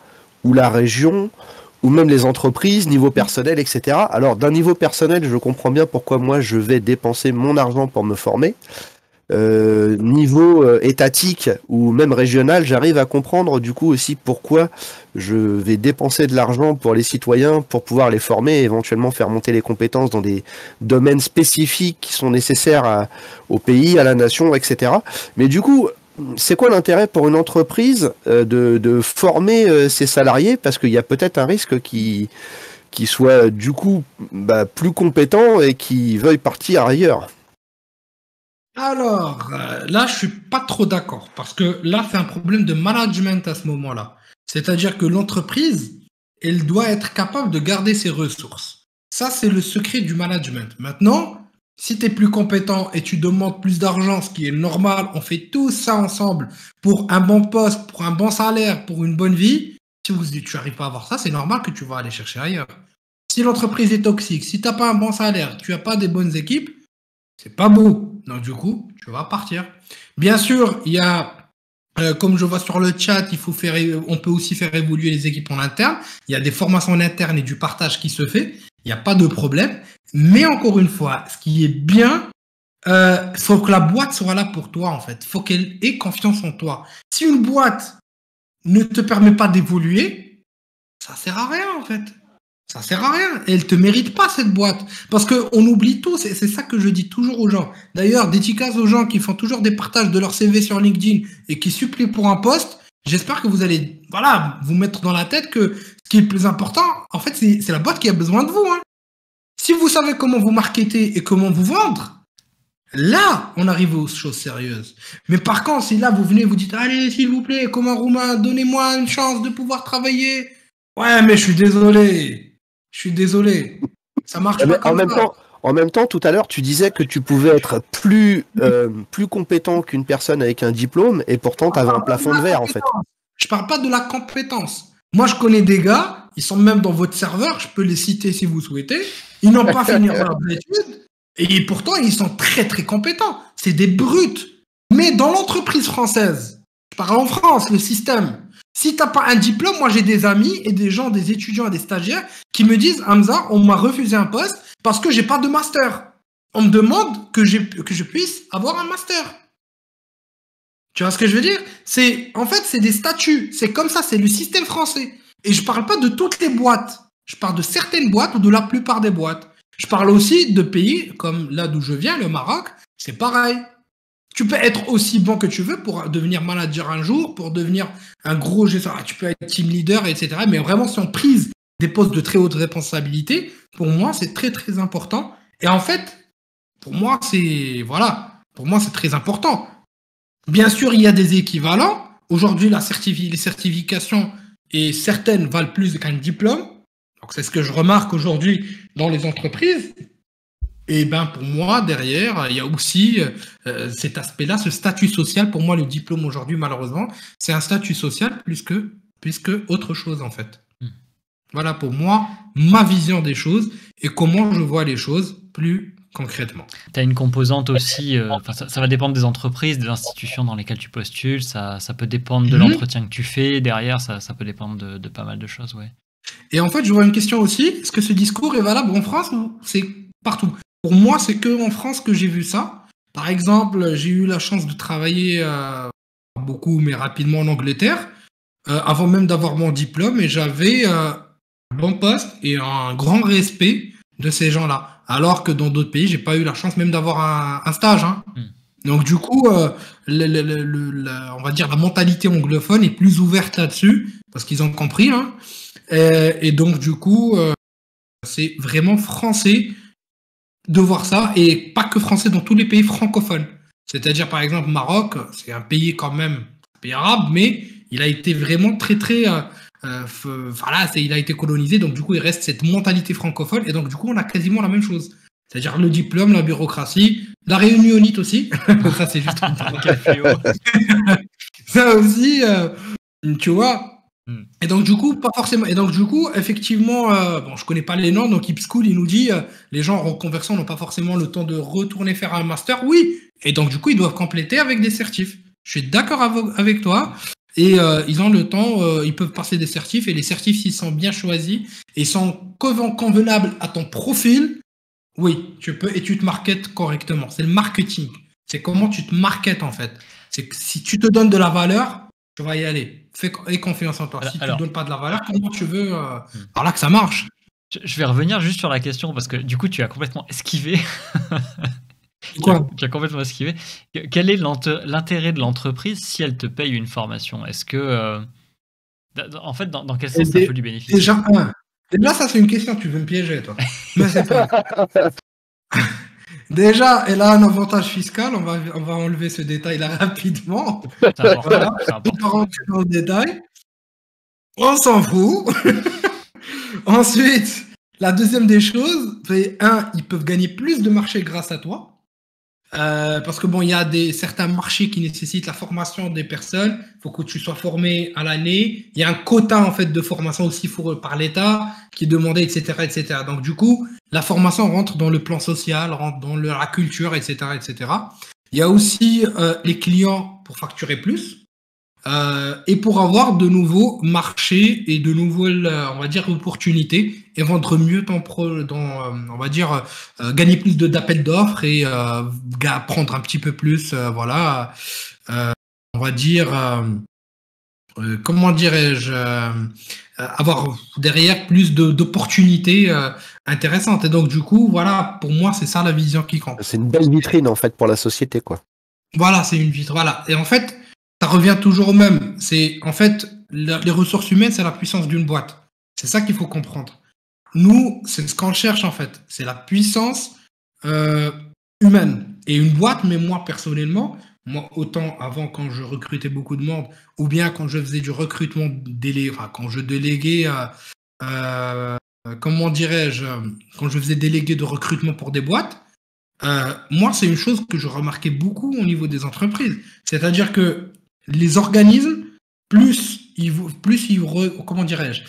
ou la région ou même les entreprises, niveau personnel, etc. Alors, d'un niveau personnel, je comprends bien pourquoi moi je vais dépenser mon argent pour me former. Niveau étatique ou même régional, j'arrive à comprendre du coup aussi pourquoi je vais dépenser de l'argent pour les citoyens pour pouvoir les former et éventuellement faire monter les compétences dans des domaines spécifiques qui sont nécessaires au pays, à la nation, etc. Mais du coup, c'est quoi l'intérêt pour une entreprise de former ses salariés, parce qu'il y a peut-être un risque qui soit du coup plus compétent et qui veuille partir ailleurs. Alors, là, je suis pas trop d'accord, parce que là, c'est un problème de management à ce moment-là. C'est-à-dire que l'entreprise, elle doit être capable de garder ses ressources. Ça, c'est le secret du management. Maintenant, si tu es plus compétent et tu demandes plus d'argent, ce qui est normal, on fait tout ça ensemble pour un bon poste, pour un bon salaire, pour une bonne vie. Si tu n'arrives pas à avoir ça, c'est normal que tu vas aller chercher ailleurs. Si l'entreprise est toxique, si tu n'as pas un bon salaire, tu n'as pas des bonnes équipes, c'est pas beau. Donc, du coup, tu vas partir. Bien sûr, il y a, comme je vois sur le chat, on peut aussi faire évoluer les équipes en interne. Il y a des formations en interne et du partage qui se fait. Il n'y a pas de problème. Mais encore une fois, ce qui est bien, faut que la boîte soit là pour toi, en fait. Faut qu'elle ait confiance en toi. Si une boîte ne te permet pas d'évoluer, ça sert à rien, en fait. Ça sert à rien. Et elle te mérite pas, cette boîte. Parce qu'on oublie tout. C'est ça que je dis toujours aux gens. D'ailleurs, dédicace aux gens qui font toujours des partages de leur CV sur LinkedIn et qui supplient pour un poste. J'espère que vous allez, voilà, vous mettre dans la tête que ce qui est le plus important, en fait, c'est la boîte qui a besoin de vous, hein. Si vous savez comment vous marketer et comment vous vendre, là, on arrive aux choses sérieuses. Mais par contre, si là, vous venez, vous dites, allez, s'il vous plaît, comme un Roumain, donnez-moi une chance de pouvoir travailler. Ouais, mais je suis désolé. Je suis désolé. Ça marche pas comme ça. En même temps, tout à l'heure, tu disais que tu pouvais être plus compétent qu'une personne avec un diplôme, et pourtant, tu avais un plafond de verre, en fait. Je parle pas de la compétence. Moi, je connais des gars, ils sont même dans votre serveur, je peux les citer si vous souhaitez. Ils n'ont pas fini leurs études, et pourtant, ils sont très, très compétents. C'est des brutes. Mais dans l'entreprise française, je parle en France, le système, si t'as pas un diplôme, moi j'ai des amis et des gens, des étudiants et des stagiaires qui me disent, Hamza, on m'a refusé un poste parce que j'ai pas de master. On me demande que je puisse avoir un master. Tu vois ce que je veux dire? En fait, c'est des statuts. C'est comme ça, c'est le système français. Et je parle pas de toutes les boîtes. Je parle de certaines boîtes ou de la plupart des boîtes. Je parle aussi de pays comme là d'où je viens, le Maroc. C'est pareil. Tu peux être aussi bon que tu veux pour devenir manager un jour, pour devenir un gros gestionnaire. Tu peux être team leader, etc. Mais vraiment, si on prise des postes de très haute responsabilité, pour moi, c'est très, très important. Et en fait, pour moi, c'est très important. Bien sûr, il y a des équivalents. Aujourd'hui, les certifications, et certaines valent plus qu'un diplôme. Donc, c'est ce que je remarque aujourd'hui dans les entreprises. Et ben pour moi, derrière, il y a aussi cet aspect-là, ce statut social. Pour moi, le diplôme aujourd'hui, malheureusement, c'est un statut social plus que autre chose, en fait. Voilà pour moi, ma vision des choses et comment je vois les choses plus concrètement. Tu as une composante aussi, ça va dépendre des entreprises, des institutions dans lesquelles tu postules, ça peut dépendre de l'entretien que tu fais, derrière, ça peut dépendre de pas mal de choses, ouais. Et en fait, je vois une question aussi, est-ce que ce discours est valable en France ou c'est partout? Pour moi, c'est que en France que j'ai vu ça. Par exemple, j'ai eu la chance de travailler beaucoup, mais rapidement en Angleterre, avant même d'avoir mon diplôme, et j'avais un bon poste et un grand respect de ces gens-là. Alors que dans d'autres pays, j'ai pas eu la chance même d'avoir un stage. Hein. Donc du coup, on va dire la mentalité anglophone est plus ouverte là-dessus, parce qu'ils ont compris. Hein. Et donc du coup, c'est vraiment français de voir ça, et pas que français, dans tous les pays francophones. C'est-à-dire, par exemple, Maroc, c'est un pays quand même, un pays arabe, mais il a été vraiment très, très... il a été colonisé, donc du coup, il reste cette mentalité francophone, et donc du coup, on a quasiment la même chose. C'est-à-dire le diplôme, la bureaucratie, la réunionite aussi. Ça, c'est juste un café. Ça aussi, tu vois. Et donc du coup, pas forcément. Et donc du coup, effectivement, je connais pas les noms. Donc Ipschool, il nous dit, les gens en reconversion n'ont pas forcément le temps de retourner faire un master. Oui. Et donc du coup, ils doivent compléter avec des certifs. Je suis d'accord avec toi. Et ils ont le temps, ils peuvent passer des certifs. Et les certifs, s'ils sont bien choisis et sont convenables à ton profil, oui, tu peux et tu te marketes correctement. C'est le marketing. C'est comment tu te marketes en fait. C'est que si tu te donnes de la valeur, tu vas y aller. Aie confiance en toi. Si tu ne donnes pas de la valeur, comment tu veux alors là que ça marche. Je vais revenir juste sur la question parce que du coup, tu as complètement esquivé. Quoi ? Tu as complètement esquivé. Quel est l'intérêt de l'entreprise si elle te paye une formation? Est-ce que, en fait, dans quel sens ça peut lui bénéficier? Déjà, ça c'est une question, tu veux me piéger, toi. Mais c'est pas. Déjà, elle a un avantage fiscal, on va enlever ce détail-là rapidement. C'est important. On va rentrer dans le détail. On s'en fout. Ensuite, la deuxième des choses, c'est ils peuvent gagner plus de marché grâce à toi. Parce que bon, il y a certains marchés qui nécessitent la formation des personnes. Il faut que tu sois formé à l'année. Il y a un quota en fait de formation aussi par l'État qui est demandé, etc., etc. Donc du coup, la formation rentre dans le plan social, rentre dans la culture, etc., etc. Il y a aussi les clients pour facturer plus et pour avoir de nouveaux marchés et de nouvelles, on va dire, opportunités et vendre mieux on va dire, gagner plus d'appels d'offres et prendre un petit peu plus, on va dire, comment dirais-je, avoir derrière plus d'opportunités intéressantes. Et donc, du coup, voilà, pour moi, c'est ça la vision qui compte. C'est une belle vitrine, en fait, pour la société, quoi. Voilà, c'est une vitre. Voilà. Et en fait, ça revient toujours au même. C'est, en fait, les ressources humaines, c'est la puissance d'une boîte. C'est ça qu'il faut comprendre. Nous, c'est ce qu'on cherche, en fait. C'est la puissance humaine. Et une boîte, mais moi, personnellement, moi, autant avant, quand je recrutais beaucoup de monde, ou bien quand je faisais du recrutement délégué, enfin, quand je déléguais, comment dirais-je, quand je faisais déléguer de recrutement pour des boîtes, moi, c'est une chose que je remarquais beaucoup au niveau des entreprises. C'est-à-dire que les organismes, plus ils comment dirais-je,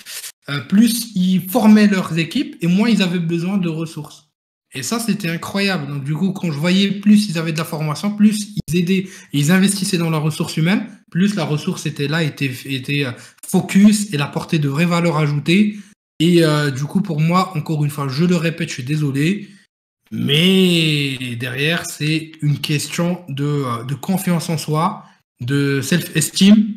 plus ils formaient leurs équipes et moins ils avaient besoin de ressources. Et ça, c'était incroyable. Donc, du coup, quand je voyais plus ils avaient de la formation, plus ils aidaient, ils investissaient dans la ressource humaine, plus la ressource était là, était focus et elle apportait de vraies valeurs ajoutées. Et du coup, pour moi, encore une fois, je le répète, je suis désolé, mais derrière, c'est une question de confiance en soi, de self-esteem.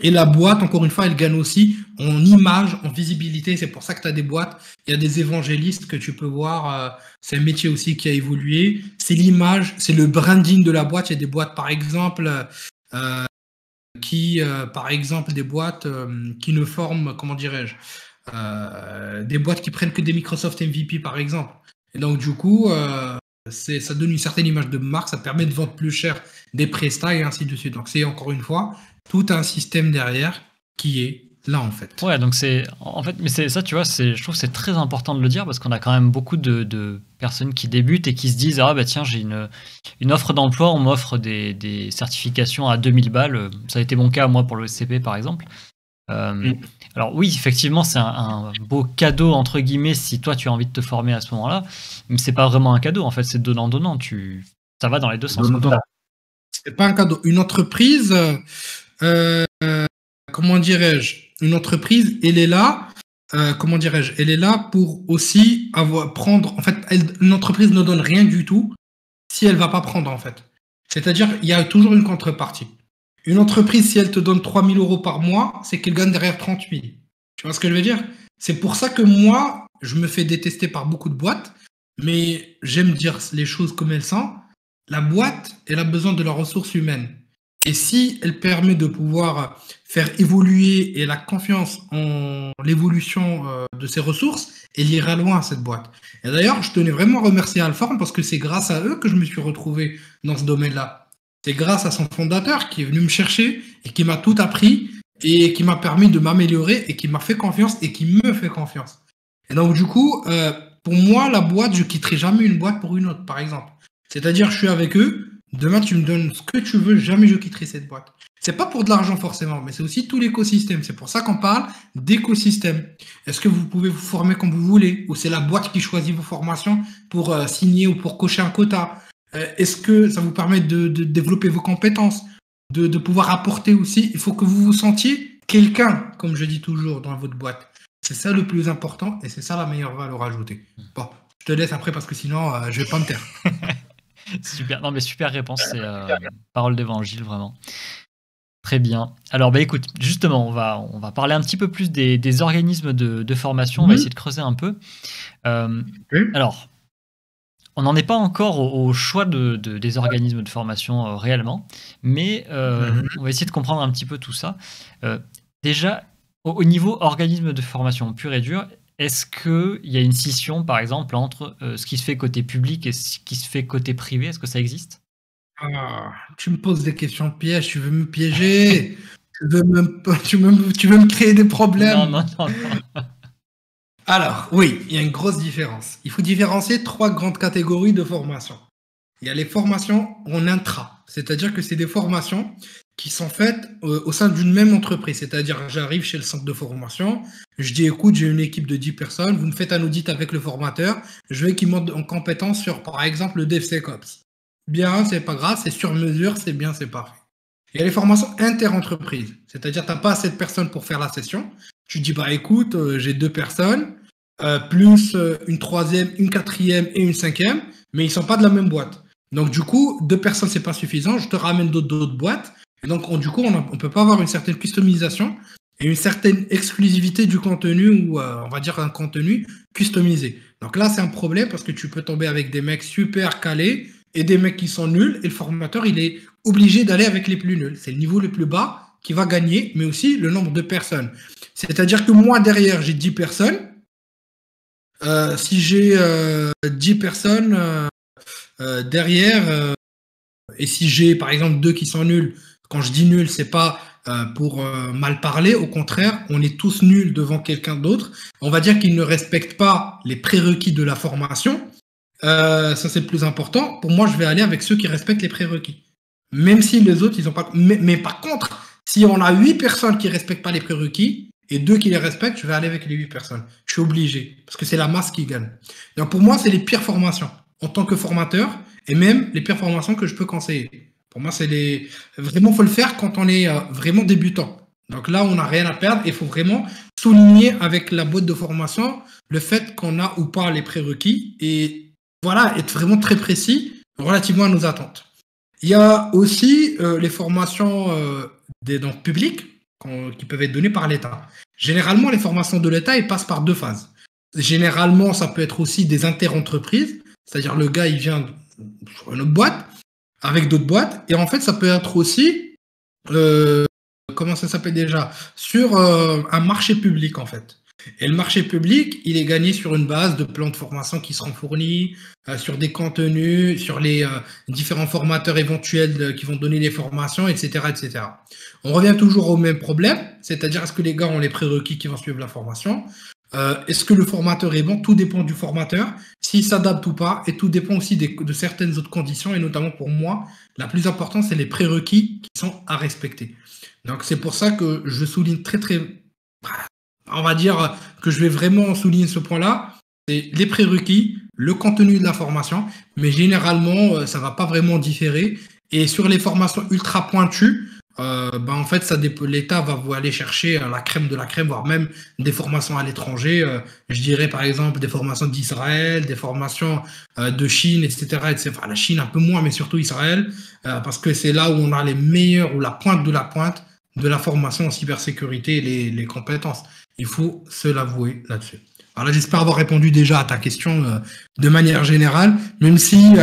Et la boîte, encore une fois, elle gagne aussi en image, en visibilité. C'est pour ça que tu as des boîtes. Il y a des évangélistes que tu peux voir. C'est un métier aussi qui a évolué. C'est l'image, c'est le branding de la boîte. Il y a des boîtes, par exemple, des boîtes qui ne forment, comment dirais-je, des boîtes qui prennent que des Microsoft MVP, par exemple. Et donc, du coup, ça donne une certaine image de marque. Ça permet de vendre plus cher des prestats et ainsi de suite. Donc, c'est encore une fois tout un système derrière qui est là, en fait. Ouais, donc mais c'est ça, tu vois, je trouve que c'est très important de le dire parce qu'on a quand même beaucoup de personnes qui débutent et qui se disent, ah bah tiens, j'ai une offre d'emploi, on m'offre des certifications à 2000 balles. Ça a été mon cas, moi, pour le SCP, par exemple. Alors oui, effectivement, c'est un beau cadeau, entre guillemets, si toi, tu as envie de te former à ce moment-là, mais c'est pas vraiment un cadeau, en fait, c'est donnant-donnant. Ça va dans les deux sens. C'est pas un cadeau. Une entreprise... comment dirais-je, une entreprise, elle est là, comment dirais-je, elle est là pour aussi prendre, en fait, une entreprise ne donne rien du tout si elle va pas prendre, en fait. C'est-à-dire, il y a toujours une contrepartie. Une entreprise, si elle te donne 3 000 euros par mois, c'est qu'elle gagne derrière 30 000. Tu vois ce que je veux dire? C'est pour ça que moi, je me fais détester par beaucoup de boîtes, mais j'aime dire les choses comme elles sont. La boîte, elle a besoin de la ressource humaine. Et si elle permet de pouvoir faire évoluer et la confiance en l'évolution de ses ressources, elle ira loin, cette boîte. Et d'ailleurs, je tenais vraiment à remercier Alform parce que c'est grâce à eux que je me suis retrouvé dans ce domaine-là. C'est grâce à son fondateur qui est venu me chercher et qui m'a tout appris et qui m'a permis de m'améliorer et qui m'a fait confiance et qui me fait confiance. Et donc, du coup, pour moi, la boîte, je quitterai jamais une boîte pour une autre, par exemple. C'est-à-dire, je suis avec eux. Demain, tu me donnes ce que tu veux, jamais je quitterai cette boîte. C'est pas pour de l'argent forcément, mais c'est aussi tout l'écosystème. C'est pour ça qu'on parle d'écosystème. Est-ce que vous pouvez vous former comme vous voulez? Ou c'est la boîte qui choisit vos formations pour signer ou pour cocher un quota? Est-ce que ça vous permet de développer vos compétences, de pouvoir apporter aussi? Il faut que vous vous sentiez quelqu'un, comme je dis toujours, dans votre boîte. C'est ça le plus important et c'est ça la meilleure valeur ajoutée. Bon, je te laisse après parce que sinon, je vais pas me taire. Super, non mais super réponse, c'est parole d'évangile vraiment. Très bien. Alors bah écoute, justement, on va parler un petit peu plus des organismes de formation. On va essayer de creuser un peu. Alors, on n'en est pas encore au choix des organismes de formation réellement, mais on va essayer de comprendre un petit peu tout ça. Déjà, au niveau organisme de formation pur et dur, est-ce qu'il y a une scission, par exemple, entre ce qui se fait côté public et ce qui se fait côté privé? Est-ce que ça existe? Tu me poses des questions pièges, tu veux me piéger. tu veux me créer des problèmes. Non. Alors, oui, il y a une grosse différence. Il faut différencier 3 grandes catégories de formations. Il y a les formations en intra, c'est-à-dire que c'est des formations qui sont faites au sein d'une même entreprise. C'est-à-dire, j'arrive chez le centre de formation, je dis, écoute, j'ai une équipe de 10 personnes, vous me faites un audit avec le formateur, je veux qu'il monte en compétence sur, par exemple, le DevSecOps. Bien, c'est pas grave, c'est sur mesure, c'est bien, c'est parfait. Il y a les formations inter-entreprises, c'est-à-dire, tu n'as pas assez de personnes pour faire la session. Tu dis, bah écoute, j'ai 2 personnes, plus une 3e, une 4e et une 5e, mais ils ne sont pas de la même boîte. Donc, du coup, 2 personnes, c'est pas suffisant, je te ramène d'autres boîtes. Et donc, du coup, on ne peut pas avoir une certaine customisation et une certaine exclusivité du contenu ou, on va dire, un contenu customisé. Donc là, c'est un problème parce que tu peux tomber avec des mecs super calés et des mecs qui sont nuls et le formateur, il est obligé d'aller avec les plus nuls. C'est le niveau le plus bas qui va gagner, mais aussi le nombre de personnes. C'est-à-dire que moi, derrière, j'ai 10 personnes. Si j'ai 10 personnes derrière, et si j'ai, par exemple, 2 qui sont nuls, quand je dis nul, c'est pas pour mal parler, au contraire, on est tous nuls devant quelqu'un d'autre. On va dire qu'ils ne respectent pas les prérequis de la formation. Ça, c'est le plus important. Pour moi, je vais aller avec ceux qui respectent les prérequis. Même si les autres, ils n'ont pas... Mais par contre, si on a 8 personnes qui ne respectent pas les prérequis et 2 qui les respectent, je vais aller avec les 8 personnes. Je suis obligé, parce que c'est la masse qui gagne. Donc pour moi, c'est les pires formations en tant que formateur et même les pires formations que je peux conseiller. Pour moi, c'est les... Vraiment, il faut le faire quand on est vraiment débutant. Donc là, on n'a rien à perdre. Il faut vraiment souligner avec la boîte de formation le fait qu'on a ou pas les prérequis et voilà, être vraiment très précis relativement à nos attentes. Il y a aussi les formations donc, publiques qui peuvent être données par l'État. Généralement, les formations de l'État, elles passent par 2 phases. Généralement, ça peut être aussi des interentreprises, c'est-à-dire le gars, il vient sur une autre boîte, avec d'autres boîtes, et en fait, ça peut être aussi, comment ça s'appelle déjà, sur un marché public, en fait. Et le marché public, il est gagné sur une base de plans de formation qui seront fournis, sur des contenus, sur les différents formateurs éventuels qui vont donner les formations, etc., etc. On revient toujours au même problème, c'est-à-dire est-ce que les gars ont les prérequis qui vont suivre la formation? Est-ce que le formateur est bon? Tout dépend du formateur, s'il s'adapte ou pas, et tout dépend aussi de certaines autres conditions, et notamment pour moi, la plus importante, c'est les prérequis qui sont à respecter. Donc c'est pour ça que je souligne on va dire que je vais vraiment souligner ce point-là, c'est les prérequis, le contenu de la formation, mais généralement, ça ne va pas vraiment différer. Et sur les formations ultra pointues, en fait, l'État va vous aller chercher la crème de la crème, voire même des formations à l'étranger. Je dirais par exemple des formations d'Israël, des formations de Chine, etc., etc. Enfin, la Chine un peu moins, mais surtout Israël, parce que c'est là où on a les meilleurs ou la pointe de la formation en cybersécurité et les compétences. Il faut se l'avouer là-dessus. Alors là, j'espère avoir répondu déjà à ta question de manière générale, même si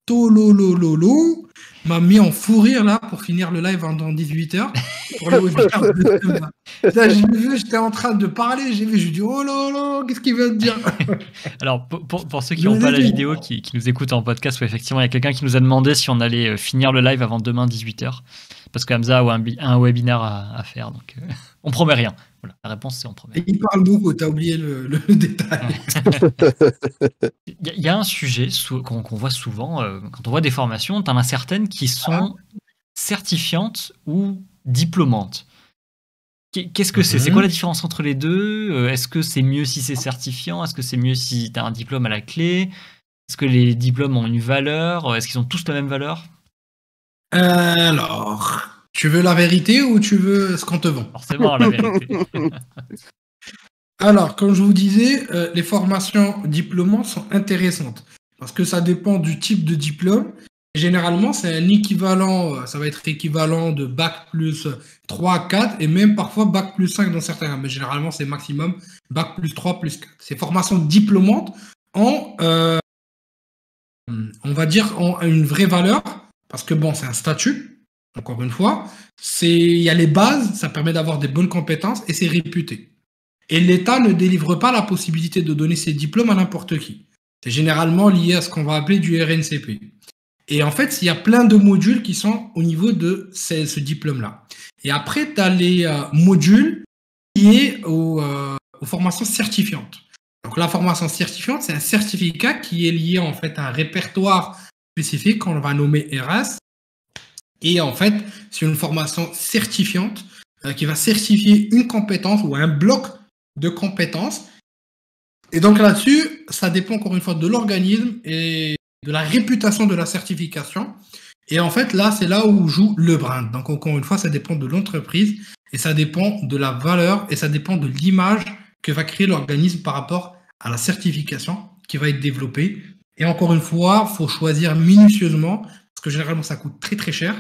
Tololololo m'a mis en fou rire là pour finir le live dans 18h. Pour le webinaire de demain. Là, j'ai vu, j'étais en train de parler, j'ai dit oh là là, qu'est-ce qu'il vient de dire? Alors, pour ceux qui n'ont pas la vidéo, qui nous écoutent en podcast, effectivement, il y a quelqu'un qui nous a demandé si on allait finir le live avant demain 18h. Parce que Hamza a un webinaire à faire, donc on promet rien. Voilà, la réponse, c'est on promet. Et il parle beaucoup, t'as oublié le détail. Il y a un sujet qu'on voit souvent, quand on voit des formations, t'en as certaines qui sont certifiantes ou diplômantes. Qu'est-ce que c'est? C'est quoi la différence entre les deux? Est-ce que c'est mieux si c'est certifiant? Est-ce que c'est mieux si t'as un diplôme à la clé? Est-ce que les diplômes ont une valeur? Est-ce qu'ils ont tous la même valeur? Alors, tu veux la vérité ou tu veux ce qu'on te vend? Forcément, la vérité. Alors, comme je vous disais, les formations diplômantes sont intéressantes parce que ça dépend du type de diplôme. Généralement, c'est un équivalent, ça va être équivalent de bac plus 3, 4 et même parfois bac plus 5 dans certains cas. Mais généralement, c'est maximum bac plus 3, plus 4. Ces formations diplômantes ont, on va dire, ont une vraie valeur. Parce que bon, c'est un statut, encore une fois. Il y a les bases, ça permet d'avoir des bonnes compétences et c'est réputé. Et l'État ne délivre pas la possibilité de donner ses diplômes à n'importe qui. C'est généralement lié à ce qu'on va appeler du RNCP. Et en fait, il y a plein de modules qui sont au niveau de ce diplôme-là. Et après, tu as les modules liés aux formations certifiantes. Donc la formation certifiante, c'est un certificat qui est lié en fait à un répertoire spécifique qu'on va nommer RS. Et en fait, c'est une formation certifiante qui va certifier une compétence ou un bloc de compétences. Et donc là-dessus, ça dépend encore une fois de l'organisme et de la réputation de la certification. Et en fait, là, c'est là où joue le brand. Donc encore une fois, ça dépend de l'entreprise et ça dépend de la valeur et ça dépend de l'image que va créer l'organisme par rapport à la certification qui va être développée. Et encore une fois, il faut choisir minutieusement, parce parce que généralement, ça coûte très très cher.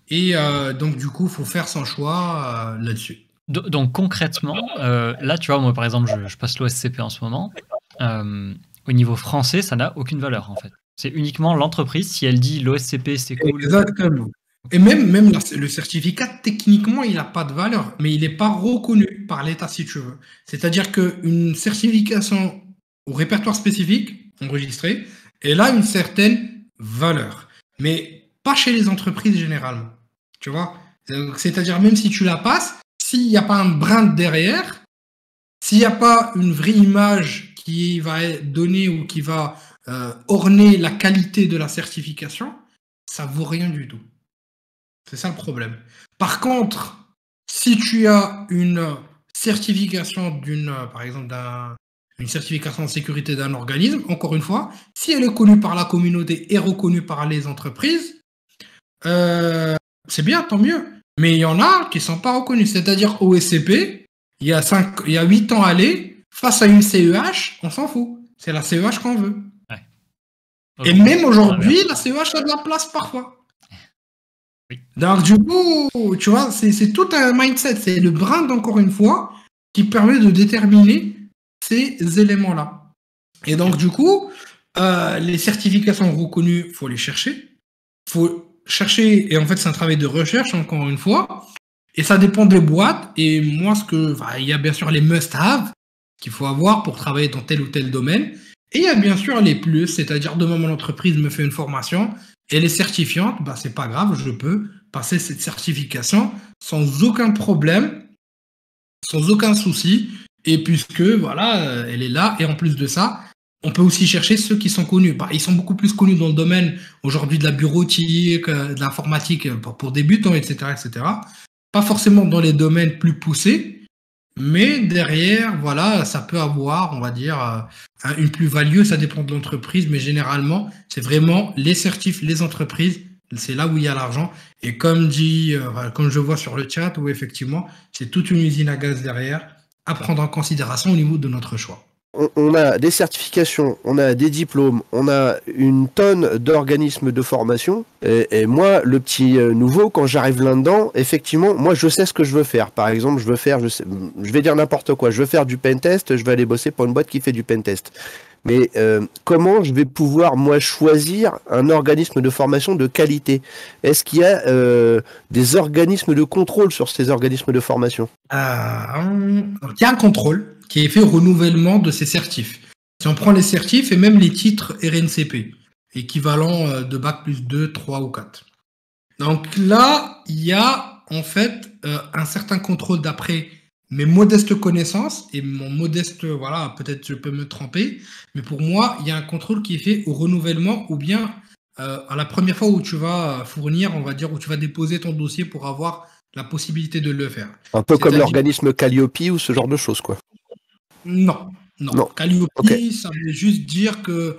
Et donc, du coup, il faut faire son choix là-dessus. Donc concrètement, là, tu vois, moi par exemple, je passe l'OSCP en ce moment. Au niveau français, ça n'a aucune valeur en fait. C'est uniquement l'entreprise. Si elle dit l'OSCP, c'est cool. Exactement. Et même le certificat, techniquement, il n'a pas de valeur, mais il n'est pas reconnu par l'État, si tu veux. C'est-à-dire qu'une certification au répertoire spécifique, enregistré, elle a une certaine valeur, mais pas chez les entreprises généralement. Tu vois? C'est-à-dire, même si tu la passes, s'il n'y a pas un brand derrière, s'il n'y a pas une vraie image qui va être donnée ou qui va orner la qualité de la certification, ça vaut rien du tout. C'est ça le problème. Par contre, si tu as une certification par exemple, une certification de sécurité d'un organisme, encore une fois, si elle est connue par la communauté et reconnue par les entreprises, c'est bien, tant mieux. Mais il y en a qui ne sont pas reconnus. C'est-à-dire OSCP, il y a 8 ans aller, face à une CEH, on s'en fout. C'est la CEH qu'on veut. Ouais. Et même aujourd'hui, la CEH a de la place parfois. Oui. Donc du coup, tu vois, c'est tout un mindset. C'est le brand, encore une fois, qui permet de déterminer ces éléments-là. Et donc du coup, les certifications reconnues, il faut les chercher. Il faut chercher, et en fait c'est un travail de recherche, encore une fois, et ça dépend des boîtes. Et moi, il y a bien sûr les must-have qu'il faut avoir pour travailler dans tel ou tel domaine, et il y a bien sûr les plus, c'est-à-dire demain mon entreprise me fait une formation, elle est certifiante, c'est pas grave, je peux passer cette certification sans aucun problème, sans aucun souci, et puisque voilà, elle est là, et en plus de ça, on peut aussi chercher ceux qui sont connus. Ils sont beaucoup plus connus dans le domaine aujourd'hui de la bureautique, de l'informatique pour débutants, etc., etc. Pas forcément dans les domaines plus poussés, mais derrière, voilà, ça peut avoir, on va dire, une plus-value. Ça dépend de l'entreprise, mais généralement, c'est vraiment les certifs, les entreprises. C'est là où il y a l'argent. Et comme je vois sur le chat, où effectivement, c'est toute une usine à gaz derrière à prendre en considération au niveau de notre choix. On a des certifications, on a des diplômes, on a une tonne d'organismes de formation. Et moi, le petit nouveau, quand j'arrive là-dedans, effectivement, moi, je sais ce que je veux faire. Par exemple, je vais dire n'importe quoi. Je veux faire du pentest, je vais aller bosser pour une boîte qui fait du pentest. Mais comment je vais pouvoir, moi, choisir un organisme de formation de qualité? Est-ce qu'il y a des organismes de contrôle sur ces organismes de formation? Il y a un contrôle qui est fait au renouvellement de ces certifs. Si on prend les certifs et même les titres RNCP, équivalent de Bac plus 2, 3 ou 4. Donc là, il y a en fait un certain contrôle d'après mes modestes connaissances et mon modeste, voilà, peut-être je peux me tromper, mais pour moi, il y a un contrôle qui est fait au renouvellement ou bien à la première fois où tu vas fournir, on va dire, où tu vas déposer ton dossier pour avoir la possibilité de le faire. Un peu comme l'organisme Calliope ou ce genre de choses, quoi. Non. Calliope, okay. Ça veut juste dire que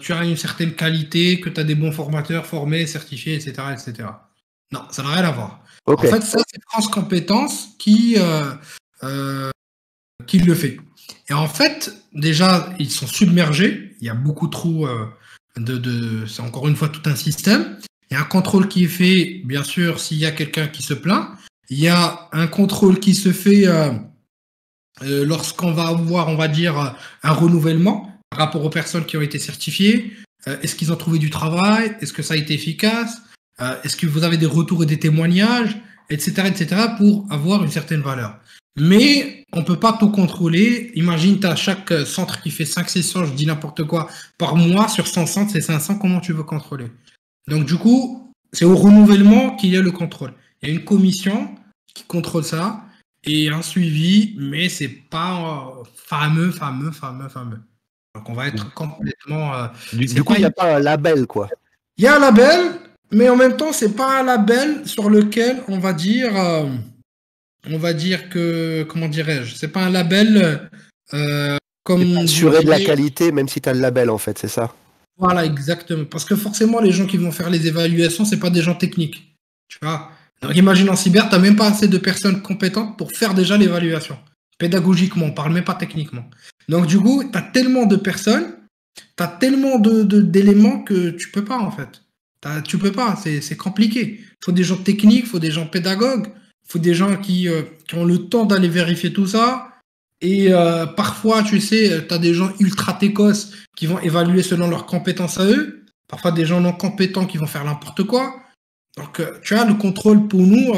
tu as une certaine qualité, que tu as des bons formateurs formés, certifiés, etc., etc. Non, ça n'a rien à voir. Okay. En fait, ça, c'est France Compétences qui le fait. Et en fait, déjà, ils sont submergés. Il y a beaucoup trop c'est encore une fois tout un système. Il y a un contrôle qui est fait, bien sûr, s'il y a quelqu'un qui se plaint. Il y a un contrôle qui se fait lorsqu'on va avoir, on va dire, un renouvellement par rapport aux personnes qui ont été certifiées. Est-ce qu'ils ont trouvé du travail? Est-ce que ça a été efficace? Est-ce que vous avez des retours et des témoignages, etc., pour avoir une certaine valeur? Mais on ne peut pas tout contrôler. Imagine, tu as chaque centre qui fait 500-600, je dis n'importe quoi, par mois. Sur 100 centres, c'est 500. Comment tu veux contrôler? Donc, du coup, c'est au renouvellement qu'il y a le contrôle. Il y a une commission qui contrôle ça et un suivi, mais c'est pas fameux. Donc, on va être complètement... Du coup, il n'y a pas un label, quoi. Il y a un label, mais en même temps, c'est pas un label sur lequel on va dire que, comment dirais-je, c'est pas un label comme... assurer de la qualité, même si tu as le label, en fait, c'est ça? Voilà, exactement. Parce que forcément, les gens qui vont faire les évaluations, c'est pas des gens techniques. Tu vois? Donc, imagine en cyber, tu n'as même pas assez de personnes compétentes pour faire déjà l'évaluation. Pédagogiquement, on parle même pas techniquement. Donc, du coup, tu as tellement de personnes, tu as tellement d'éléments que tu peux pas, en fait. Tu peux pas, c'est compliqué. Il faut des gens techniques, il faut des gens pédagogues, il faut des gens qui ont le temps d'aller vérifier tout ça. Et parfois, tu sais, tu as des gens ultra técos qui vont évaluer selon leurs compétences à eux. Parfois, des gens non compétents qui vont faire n'importe quoi. Donc, tu vois, le contrôle pour nous,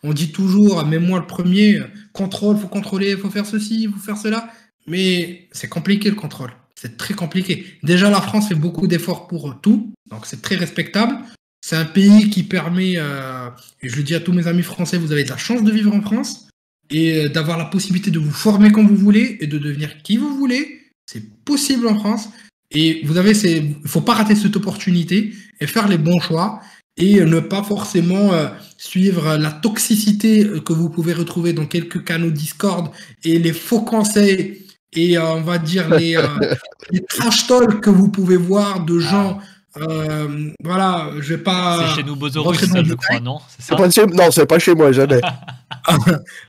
on dit toujours, même moi le premier, contrôle, faut contrôler, faut faire ceci, faut faire cela. Mais c'est compliqué le contrôle. C'est très compliqué. Déjà, la France fait beaucoup d'efforts pour tout. Donc, c'est très respectable. C'est un pays qui permet, et je le dis à tous mes amis français, vous avez de la chance de vivre en France et d'avoir la possibilité de vous former comme vous voulez et de devenir qui vous voulez. C'est possible en France. Et vous avez, il ne faut pas rater cette opportunité et faire les bons choix et ne pas forcément suivre la toxicité que vous pouvez retrouver dans quelques canaux Discord et les faux conseils et on va dire les trash talks que vous pouvez voir de gens. Voilà, je vais pas. C'est chez nous Bozorush, ça, je crois, non? C'est ça? Non, c'est pas chez moi, jamais.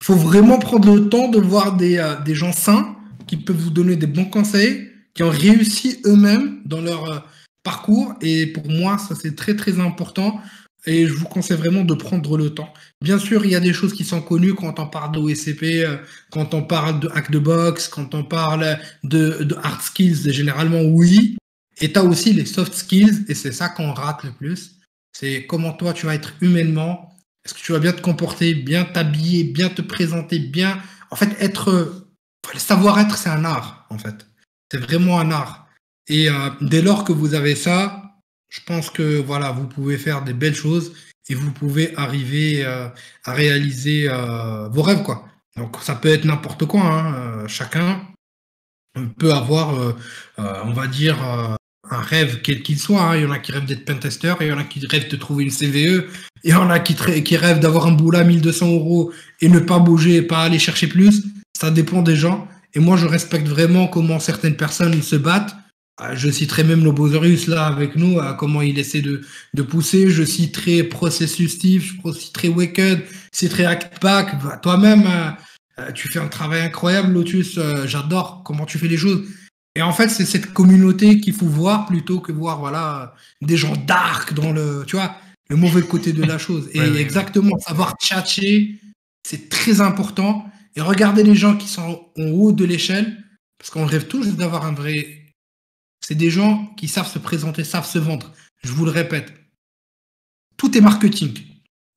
Faut vraiment prendre le temps de voir des gens sains qui peuvent vous donner des bons conseils, qui ont réussi eux-mêmes dans leur parcours. Et pour moi, ça c'est très très important. Et je vous conseille vraiment de prendre le temps. Bien sûr, il y a des choses qui sont connues quand on parle d'OSCP, quand on parle de hack the box, quand on parle de hard skills, généralement oui. Et tu as aussi les soft skills, et c'est ça qu'on rate le plus. C'est comment toi tu vas être humainement. Est-ce que tu vas bien te comporter, bien t'habiller, bien te présenter, bien. En fait, le savoir-être, c'est un art, en fait. C'est vraiment un art. Et dès lors que vous avez ça, je pense que voilà, vous pouvez faire des belles choses et vous pouvez arriver à réaliser vos rêves, quoi. Donc ça peut être n'importe quoi, hein. Chacun peut avoir, on va dire, un rêve quel qu'il soit. Hein. Il y en a qui rêvent d'être pentester, il y en a qui rêvent de trouver une CVE, il y en a qui rêvent d'avoir un boulot à 1200 € et ne pas bouger et pas aller chercher plus. Ça dépend des gens. Et moi, je respecte vraiment comment certaines personnes se battent. Je citerai même nos Bozorush là avec nous, comment il essaie de pousser. Je citerai Processus Steve, je citerai Wicked, je citerai Actpack. Toi-même, tu fais un travail incroyable, Lotus. J'adore comment tu fais les choses. Et en fait, c'est cette communauté qu'il faut voir plutôt que voir voilà, des gens dark dans le mauvais côté de la chose. Et exactement, savoir tchatcher, c'est très important. Et regarder les gens qui sont en haut de l'échelle, parce qu'on rêve tous d'avoir un vrai... C'est des gens qui savent se présenter, savent se vendre. Je vous le répète. Tout est marketing.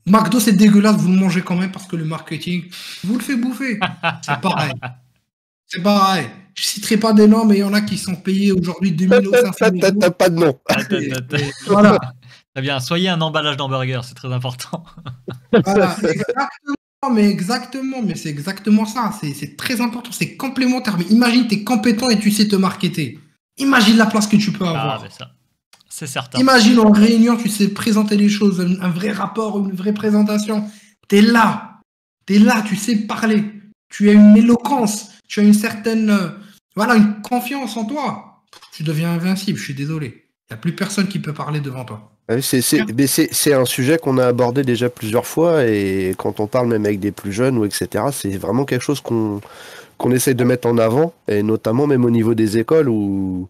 McDo, c'est dégueulasse, vous le mangez quand même parce que le marketing, vous le fait bouffer. C'est pareil. C'est pareil. Je ne citerai pas des noms, mais il y en a qui sont payés aujourd'hui 2500 €. T'as pas de nom. Voilà. Très bien. Soyez un emballage d'hamburger, c'est très important. Voilà, exactement. Mais c'est exactement ça. C'est très important. C'est complémentaire. Mais imagine, tu es compétent et tu sais te marketer. Imagine la place que tu peux avoir. Ah, mais ça, c'est certain. Imagine en réunion, tu sais présenter les choses, un vrai rapport, une vraie présentation. T'es là, tu sais parler. Tu as une éloquence, tu as une certaine, une confiance en toi. Tu deviens invincible, je suis désolé. Il n'y a plus personne qui peut parler devant toi. C'est un sujet qu'on a abordé déjà plusieurs fois et quand on parle même avec des plus jeunes ou etc., c'est vraiment quelque chose qu'on essaye de mettre en avant, et notamment même au niveau des écoles ou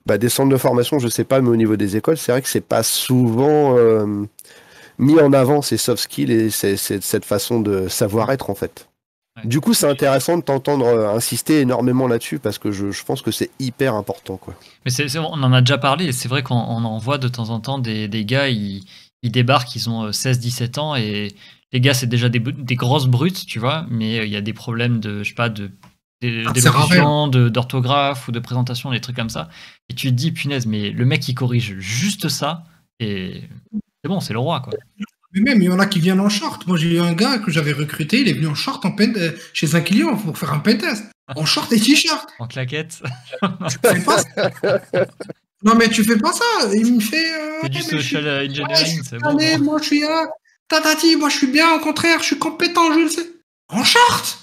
des centres de formation, je sais pas, mais au niveau des écoles, c'est vrai que c'est pas souvent mis en avant ces soft skills et cette façon de savoir-être en fait. Ouais. Du coup, c'est intéressant de t'entendre insister énormément là-dessus parce que je pense que c'est hyper important, quoi. Mais on en a déjà parlé et c'est vrai qu'on en voit de temps en temps des gars, ils débarquent, ils ont 16-17 ans et les gars, c'est déjà des grosses brutes, tu vois, mais il y a des problèmes de, je sais pas, d'élocution, d'orthographe ou de présentation, des trucs comme ça. Et tu te dis, punaise, mais le mec, il corrige juste ça et c'est bon, c'est le roi, quoi. Mais même, il y en a qui viennent en short. Moi, j'ai eu un gars que j'avais recruté, il est venu en short chez un client pour faire un pentest. En short et t-shirt. En claquette. Tu fais pas ça. Non, mais tu fais pas ça. Il me fait... c'est du social engineering, c'est bon. Allez, moi, je suis tatati, moi, je suis bien, au contraire, je suis compétent, je le sais. En short.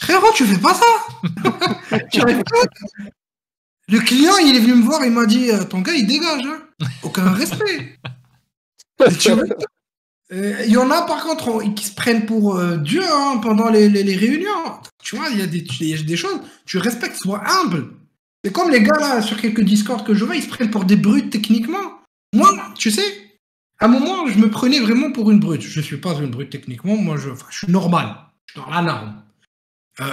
Frérot, tu fais pas ça. Tu arrives pas. Le client, il est venu me voir, il m'a dit, ton gars, il dégage. Hein. Aucun respect. Il y en a, par contre, qui se prennent pour Dieu pendant les réunions. Tu vois, il y a des choses, tu respectes, sois humble. C'est comme les gars, là, sur quelques Discord que je vois, ils se prennent pour des brutes techniquement. Moi, tu sais, À un moment, je me prenais vraiment pour une brute. Je ne suis pas une brute techniquement, moi je suis normal, je suis dans la norme.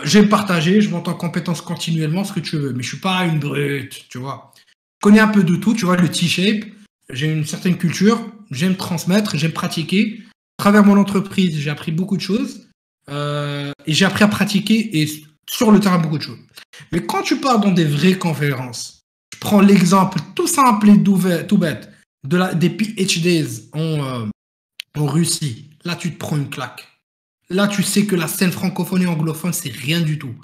J'aime partager, je monte en compétence continuellement, ce que tu veux, mais je ne suis pas une brute, tu vois. Je connais un peu de tout, tu vois, le T-shape, j'ai une certaine culture, j'aime transmettre, j'aime pratiquer. À travers mon entreprise, j'ai appris beaucoup de choses et j'ai appris à pratiquer et sur le terrain beaucoup de choses. Mais quand tu pars dans des vraies conférences, je prends l'exemple tout simple et tout bête des PhDs en Russie. Là, tu te prends une claque. Là, tu sais que la scène francophone et anglophone, c'est rien du tout.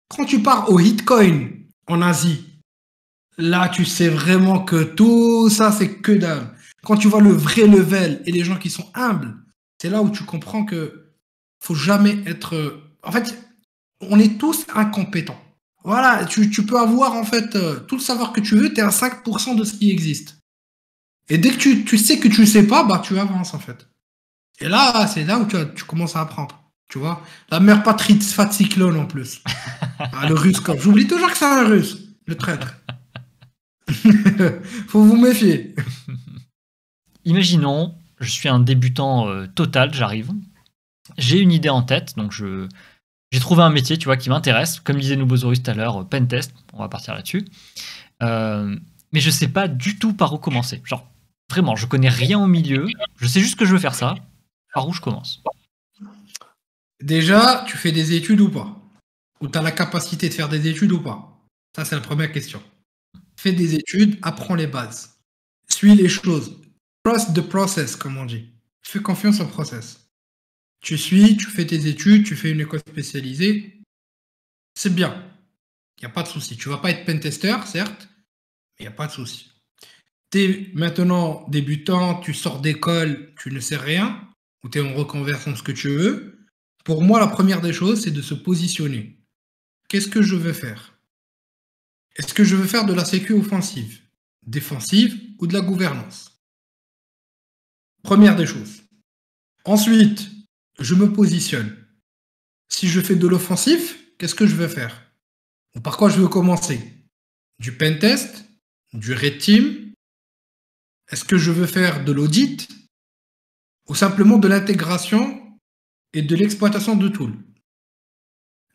Quand tu pars au Hitcoin en Asie, là, tu sais vraiment que tout ça, c'est que dalle. Quand tu vois le vrai level et les gens qui sont humbles, c'est là où tu comprends que faut jamais être... En fait, on est tous incompétents. Voilà, tu peux avoir en fait tout le savoir que tu veux, tu es à 5% de ce qui existe. Et dès que tu sais que tu sais pas, bah tu avances en fait. Et là, c'est là où tu commences à apprendre. Tu vois, la mère patrie de Fat Cyclone en plus. Ah, le russe, comme. J'oublie toujours que c'est un russe, le traître. Faut vous méfier. Imaginons, je suis un débutant total, j'arrive. J'ai une idée en tête, donc j'ai trouvé un métier, tu vois, qui m'intéresse. Comme disait Nubosaurus tout à l'heure, pentest, on va partir là-dessus. Mais je sais pas du tout par où commencer. Genre, vraiment, je connais rien au milieu. Je sais juste que je veux faire ça. Par où je commence? Déjà, tu fais des études ou pas? Ou tu as la capacité de faire des études ou pas? Ça, c'est la première question. Fais des études, apprends les bases. Suis les choses. Trust the process, comme on dit. Fais confiance au process. Tu suis, tu fais tes études, tu fais une école spécialisée. C'est bien. Il n'y a pas de souci. Tu ne vas pas être pentester, certes, mais il n'y a pas de souci. Tu es maintenant débutant, tu sors d'école, tu ne sais rien, ou tu es en reconversion, ce que tu veux. Pour moi, la première des choses, c'est de se positionner. Qu'est-ce que je veux faire? Est-ce que je veux faire de la sécu offensive, défensive ou de la gouvernance? Première des choses. Ensuite, je me positionne. Si je fais de l'offensif, qu'est-ce que je veux faire? Ou par quoi je veux commencer? Du pentest? Du red team? Est-ce que je veux faire de l'audit? Ou simplement de l'intégration et de l'exploitation de tools?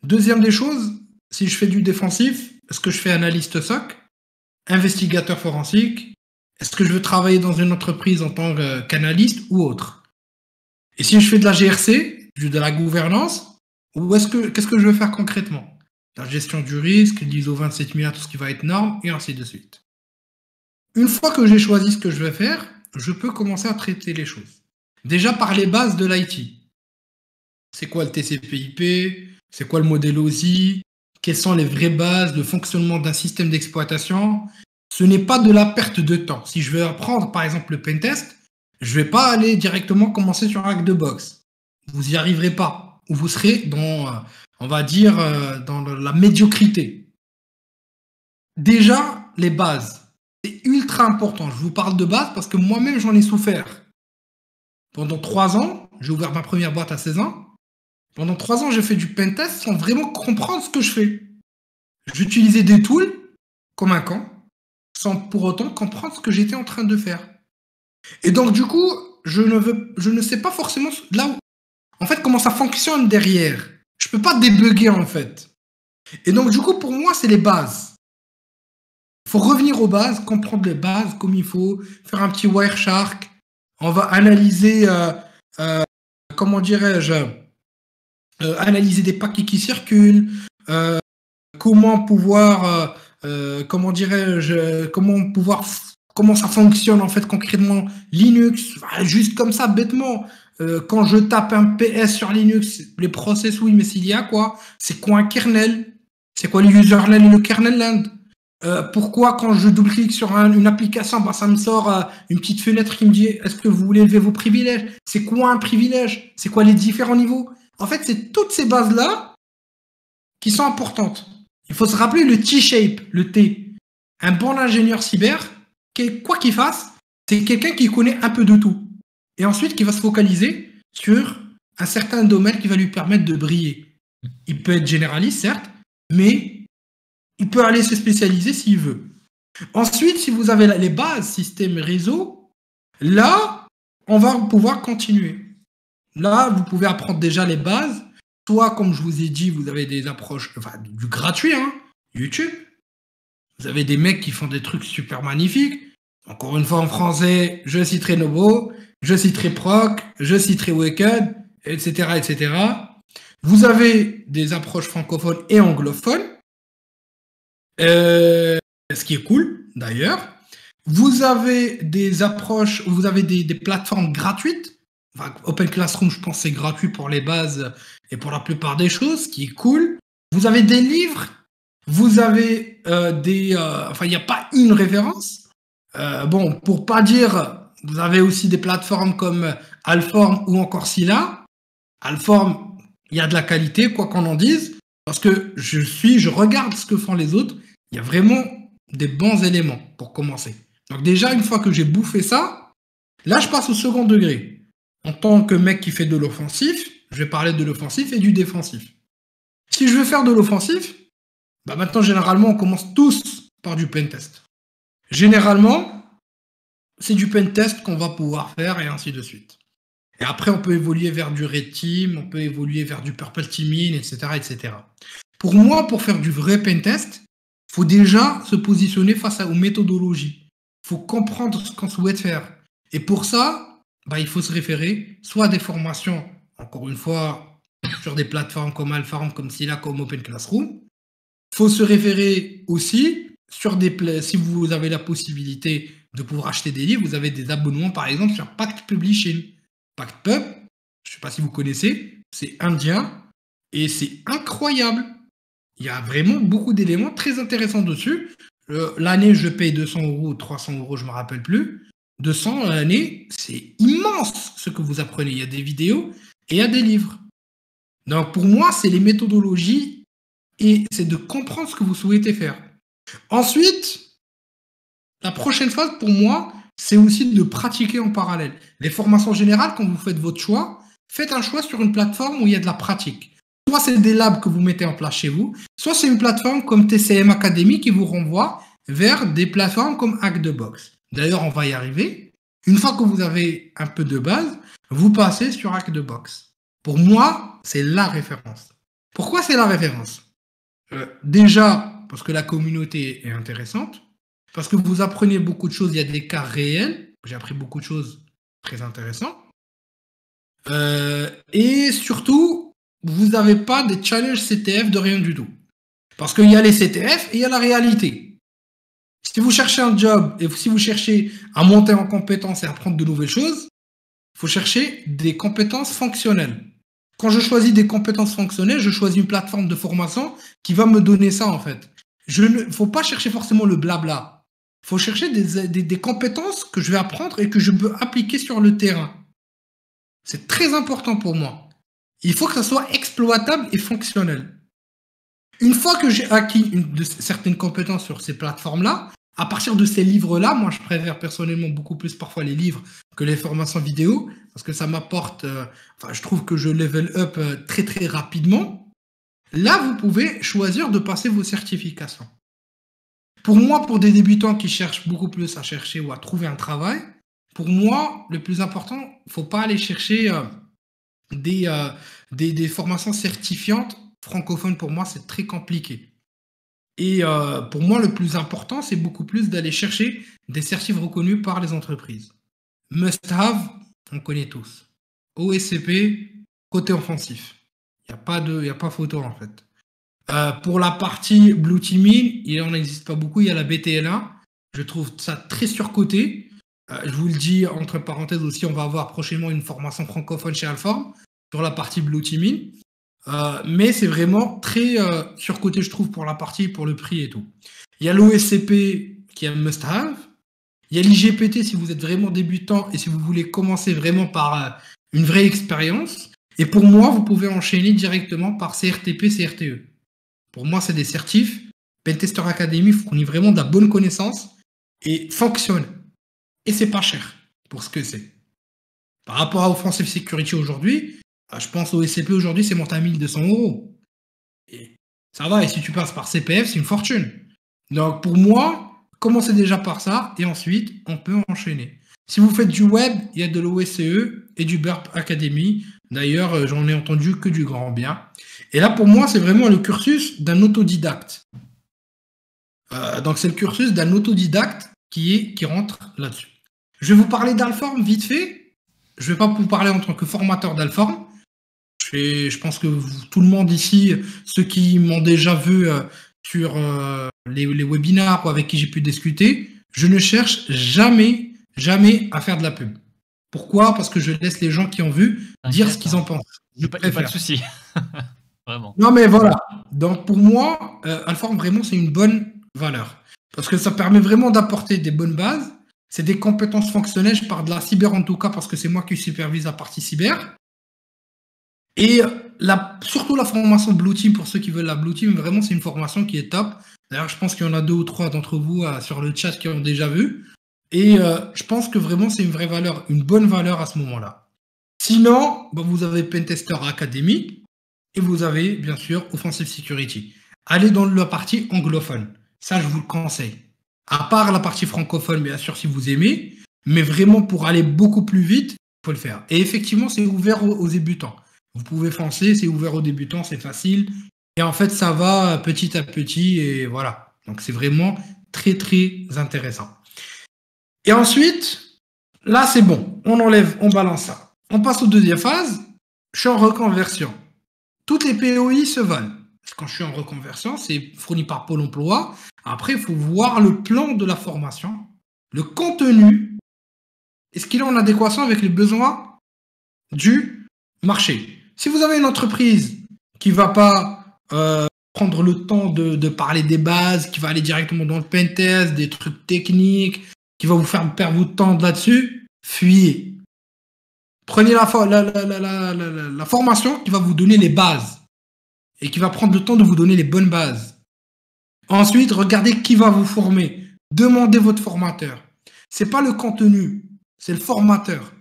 Deuxième des choses, si je fais du défensif, est-ce que je fais analyste SOC, investigateur forensique? Est-ce que je veux travailler dans une entreprise en tant qu'analyste ou autre? Et si je fais de la GRC, de la gouvernance, ou qu'est-ce que je veux faire concrètement? La gestion du risque, l'ISO 27001, tout ce qui va être norme, et ainsi de suite. Une fois que j'ai choisi ce que je vais faire, je peux commencer à traiter les choses. Déjà par les bases de l'IT. C'est quoi le TCP/IP? C'est quoi le modèle OSI? Quelles sont les vraies bases, le fonctionnement d'un système d'exploitation? Ce n'est pas de la perte de temps. Si je veux apprendre, par exemple, le pentest, je ne vais pas aller directement commencer sur un hack de box. Vous n'y arriverez pas. Ou vous serez dans, on va dire, dans la médiocrité. Déjà, les bases. C'est ultra important. Je vous parle de base parce que moi-même, j'en ai souffert. Pendant 3 ans, j'ai ouvert ma première boîte à 16 ans. Pendant 3 ans, j'ai fait du pentest sans vraiment comprendre ce que je fais. J'utilisais des tools comme un camp, sans pour autant comprendre ce que j'étais en train de faire. Et donc, du coup, je ne sais pas forcément là où, en fait, comment ça fonctionne derrière. Je peux pas débugger, en fait. Et donc, du coup, pour moi, c'est les bases. Il faut revenir aux bases, comprendre les bases comme il faut, faire un petit Wireshark. On va analyser, comment dirais-je, analyser des paquets qui circulent, comment pouvoir, comment ça fonctionne en fait concrètement Linux, juste comme ça bêtement. Quand je tape un PS sur Linux, les process oui, mais s'il y a quoi? C'est quoi un kernel? C'est quoi le userland et le kernel land? Pourquoi quand je double-clique sur une application, bah, ça me sort une petite fenêtre qui me dit est-ce que vous voulez élever vos privilèges? C'est quoi un privilège? C'est quoi les différents niveaux? En fait, c'est toutes ces bases-là qui sont importantes. Il faut se rappeler le T-shape, le T. Un bon ingénieur cyber, quoi qu'il fasse, c'est quelqu'un qui connaît un peu de tout. Et ensuite, qui va se focaliser sur un certain domaine qui va lui permettre de briller. Il peut être généraliste, certes, mais il peut aller se spécialiser s'il veut. Ensuite, si vous avez les bases, système, réseau, là, on va pouvoir continuer. Là, vous pouvez apprendre déjà les bases. Soit, comme je vous ai dit, vous avez des approches, enfin, du gratuit, hein, YouTube. Vous avez des mecs qui font des trucs super magnifiques. Encore une fois, en français, je citerai Nobo, je citerai Proc, je citerai Wicked, etc., etc. Vous avez des approches francophones et anglophones, ce qui est cool, d'ailleurs. Vous avez des approches, vous avez des plateformes gratuites. Enfin, Open Classroom, je pense, c'est gratuit pour les bases et pour la plupart des choses, ce qui est cool. Vous avez des livres, vous avez enfin, il n'y a pas une référence. Bon, pour pas dire, vous avez aussi des plateformes comme Alform ou encore Scylla. Alform, il y a de la qualité, quoi qu'on en dise, parce que je regarde ce que font les autres. Il y a vraiment des bons éléments pour commencer. Donc déjà, une fois que j'ai bouffé ça, là, je passe au second degré. En tant que mec qui fait de l'offensif, je vais parler de l'offensif et du défensif. Si je veux faire de l'offensif, bah maintenant, généralement, on commence tous par du pentest. Généralement, c'est du pentest qu'on va pouvoir faire et ainsi de suite. Et après, on peut évoluer vers du Red Team, on peut évoluer vers du Purple Teaming, etc., etc. Pour moi, pour faire du vrai pentest, il faut déjà se positionner face aux méthodologies. Il faut comprendre ce qu'on souhaite faire. Et pour ça, bah, il faut se référer soit à des formations, encore une fois, sur des plateformes comme Alform, comme Scylla, comme Open Classroom. Il faut se référer aussi sur si vous avez la possibilité de pouvoir acheter des livres, vous avez des abonnements, par exemple, sur Packt Publishing. Packt Pub, je ne sais pas si vous connaissez, c'est indien et c'est incroyable. Il y a vraiment beaucoup d'éléments très intéressants dessus. L'année, je paye 200 € ou 300 €, je ne me rappelle plus. 200 à l'année, c'est immense ce que vous apprenez. Il y a des vidéos et il y a des livres. Donc pour moi, c'est les méthodologies et c'est de comprendre ce que vous souhaitez faire. Ensuite, la prochaine phase pour moi, c'est aussi de pratiquer en parallèle. Les formations générales, quand vous faites votre choix, faites un choix sur une plateforme où il y a de la pratique. Soit c'est des labs que vous mettez en place chez vous, soit c'est une plateforme comme TCM Academy qui vous renvoie vers des plateformes comme Hack the Box. D'ailleurs, on va y arriver. Une fois que vous avez un peu de base, vous passez sur Hack the Box. Pour moi, c'est la référence. Pourquoi c'est la référence? Déjà, parce que la communauté est intéressante, parce que vous apprenez beaucoup de choses, il y a des cas réels. J'ai appris beaucoup de choses très intéressantes. Et surtout, vous n'avez pas des challenges CTF de rien du tout. Parce qu'il y a les CTF et il y a la réalité. Si vous cherchez un job et si vous cherchez à monter en compétences et à apprendre de nouvelles choses, il faut chercher des compétences fonctionnelles. Quand je choisis des compétences fonctionnelles, je choisis une plateforme de formation qui va me donner ça en fait. Il ne faut pas chercher forcément le blabla. Il faut chercher des compétences que je vais apprendre et que je peux appliquer sur le terrain. C'est très important pour moi. Il faut que ça soit exploitable et fonctionnel. Une fois que j'ai acquis certaines compétences sur ces plateformes-là, à partir de ces livres-là, moi je préfère personnellement beaucoup plus parfois les livres que les formations vidéo, parce que ça m'apporte, je trouve que je level up très très rapidement. Là, vous pouvez choisir de passer vos certifications. Pour moi, pour des débutants qui cherchent beaucoup plus à chercher ou à trouver un travail, pour moi, le plus important, il ne faut pas aller chercher des formations certifiantes francophones. Pour moi, c'est très compliqué. Et pour moi, le plus important, c'est beaucoup plus d'aller chercher des certifs reconnus par les entreprises. Must have, on connaît tous. OSCP, côté offensif. Il n'y a pas photo en fait. Pour la partie Blue Teaming, il n'en existe pas beaucoup. Il y a la BTL1. Je trouve ça très surcoté. Je vous le dis entre parenthèses aussi, on va avoir prochainement une formation francophone chez Alform sur la partie Blue Teaming. Mais c'est vraiment très surcoté, je trouve, pour la partie, pour le prix et tout. Il y a l'OSCP qui est un must-have. Il y a l'IGPT si vous êtes vraiment débutant et si vous voulez commencer vraiment par une vraie expérience. Et pour moi, vous pouvez enchaîner directement par CRTP, CRTE. Pour moi, c'est des certifs. Pentester Academy fournit vraiment de la bonne connaissance et fonctionne. Et c'est pas cher pour ce que c'est. Par rapport à Offensive Security aujourd'hui, je pense au SCP aujourd'hui, c'est monté à 1200 €. Et ça va, et si tu passes par CPF, c'est une fortune. Donc pour moi, commencez déjà par ça, et ensuite, on peut enchaîner. Si vous faites du web, il y a de l'OSCE et du Burp Academy. D'ailleurs, j'en ai entendu que du grand bien. Et là, pour moi, c'est vraiment le cursus d'un autodidacte. Donc, c'est le cursus d'un autodidacte qui rentre là-dessus. Je vais vous parler d'Alform vite fait. Je ne vais pas vous parler en tant que formateur d'Alform. Je pense que tout le monde ici, ceux qui m'ont déjà vu sur les webinars ou avec qui j'ai pu discuter, je ne cherche jamais à faire de la pub. Pourquoi? Parce que je laisse les gens qui ont vu dire ce qu'ils en pensent. Il n'y a pas de souci. Vraiment. Non, mais voilà. Donc, pour moi, Alform, vraiment, c'est une bonne valeur. Parce que ça permet vraiment d'apporter des bonnes bases. C'est des compétences fonctionnelles. Je parle de la cyber en tout cas, parce que c'est moi qui supervise la partie cyber. Et surtout la formation Blue Team, pour ceux qui veulent la Blue Team, vraiment, c'est une formation qui est top. D'ailleurs, je pense qu'il y en a 2 ou 3 d'entre vous sur le chat qui ont déjà vu. Et je pense que vraiment, c'est une vraie valeur, une bonne valeur à ce moment-là. Sinon, vous avez Pentester Academy et vous avez, bien sûr, Offensive Security. Allez dans la partie anglophone. Ça, je vous le conseille. À part la partie francophone, bien sûr, si vous aimez. Mais vraiment, pour aller beaucoup plus vite, il faut le faire. Et effectivement, c'est ouvert aux débutants. Vous pouvez foncer, c'est ouvert aux débutants, c'est facile. Et en fait, ça va petit à petit et voilà. Donc, c'est vraiment très, très intéressant. Et ensuite, là, c'est bon. On enlève, on balance ça. On passe aux deuxième phase. Je suis en reconversion. Toutes les POI se valent. Quand je suis en reconversion, c'est fourni par Pôle emploi. Après, il faut voir le plan de la formation, le contenu. Est-ce qu'il est en adéquation avec les besoins du marché? Si vous avez une entreprise qui ne va pas prendre le temps de parler des bases, qui va aller directement dans le pentest, des trucs techniques, qui va vous faire perdre votre temps là-dessus, fuyez. Prenez la formation qui va vous donner les bases et qui va prendre le temps de vous donner les bonnes bases. Ensuite, regardez qui va vous former. Demandez votre formateur. Ce n'est pas le contenu, c'est le formateur.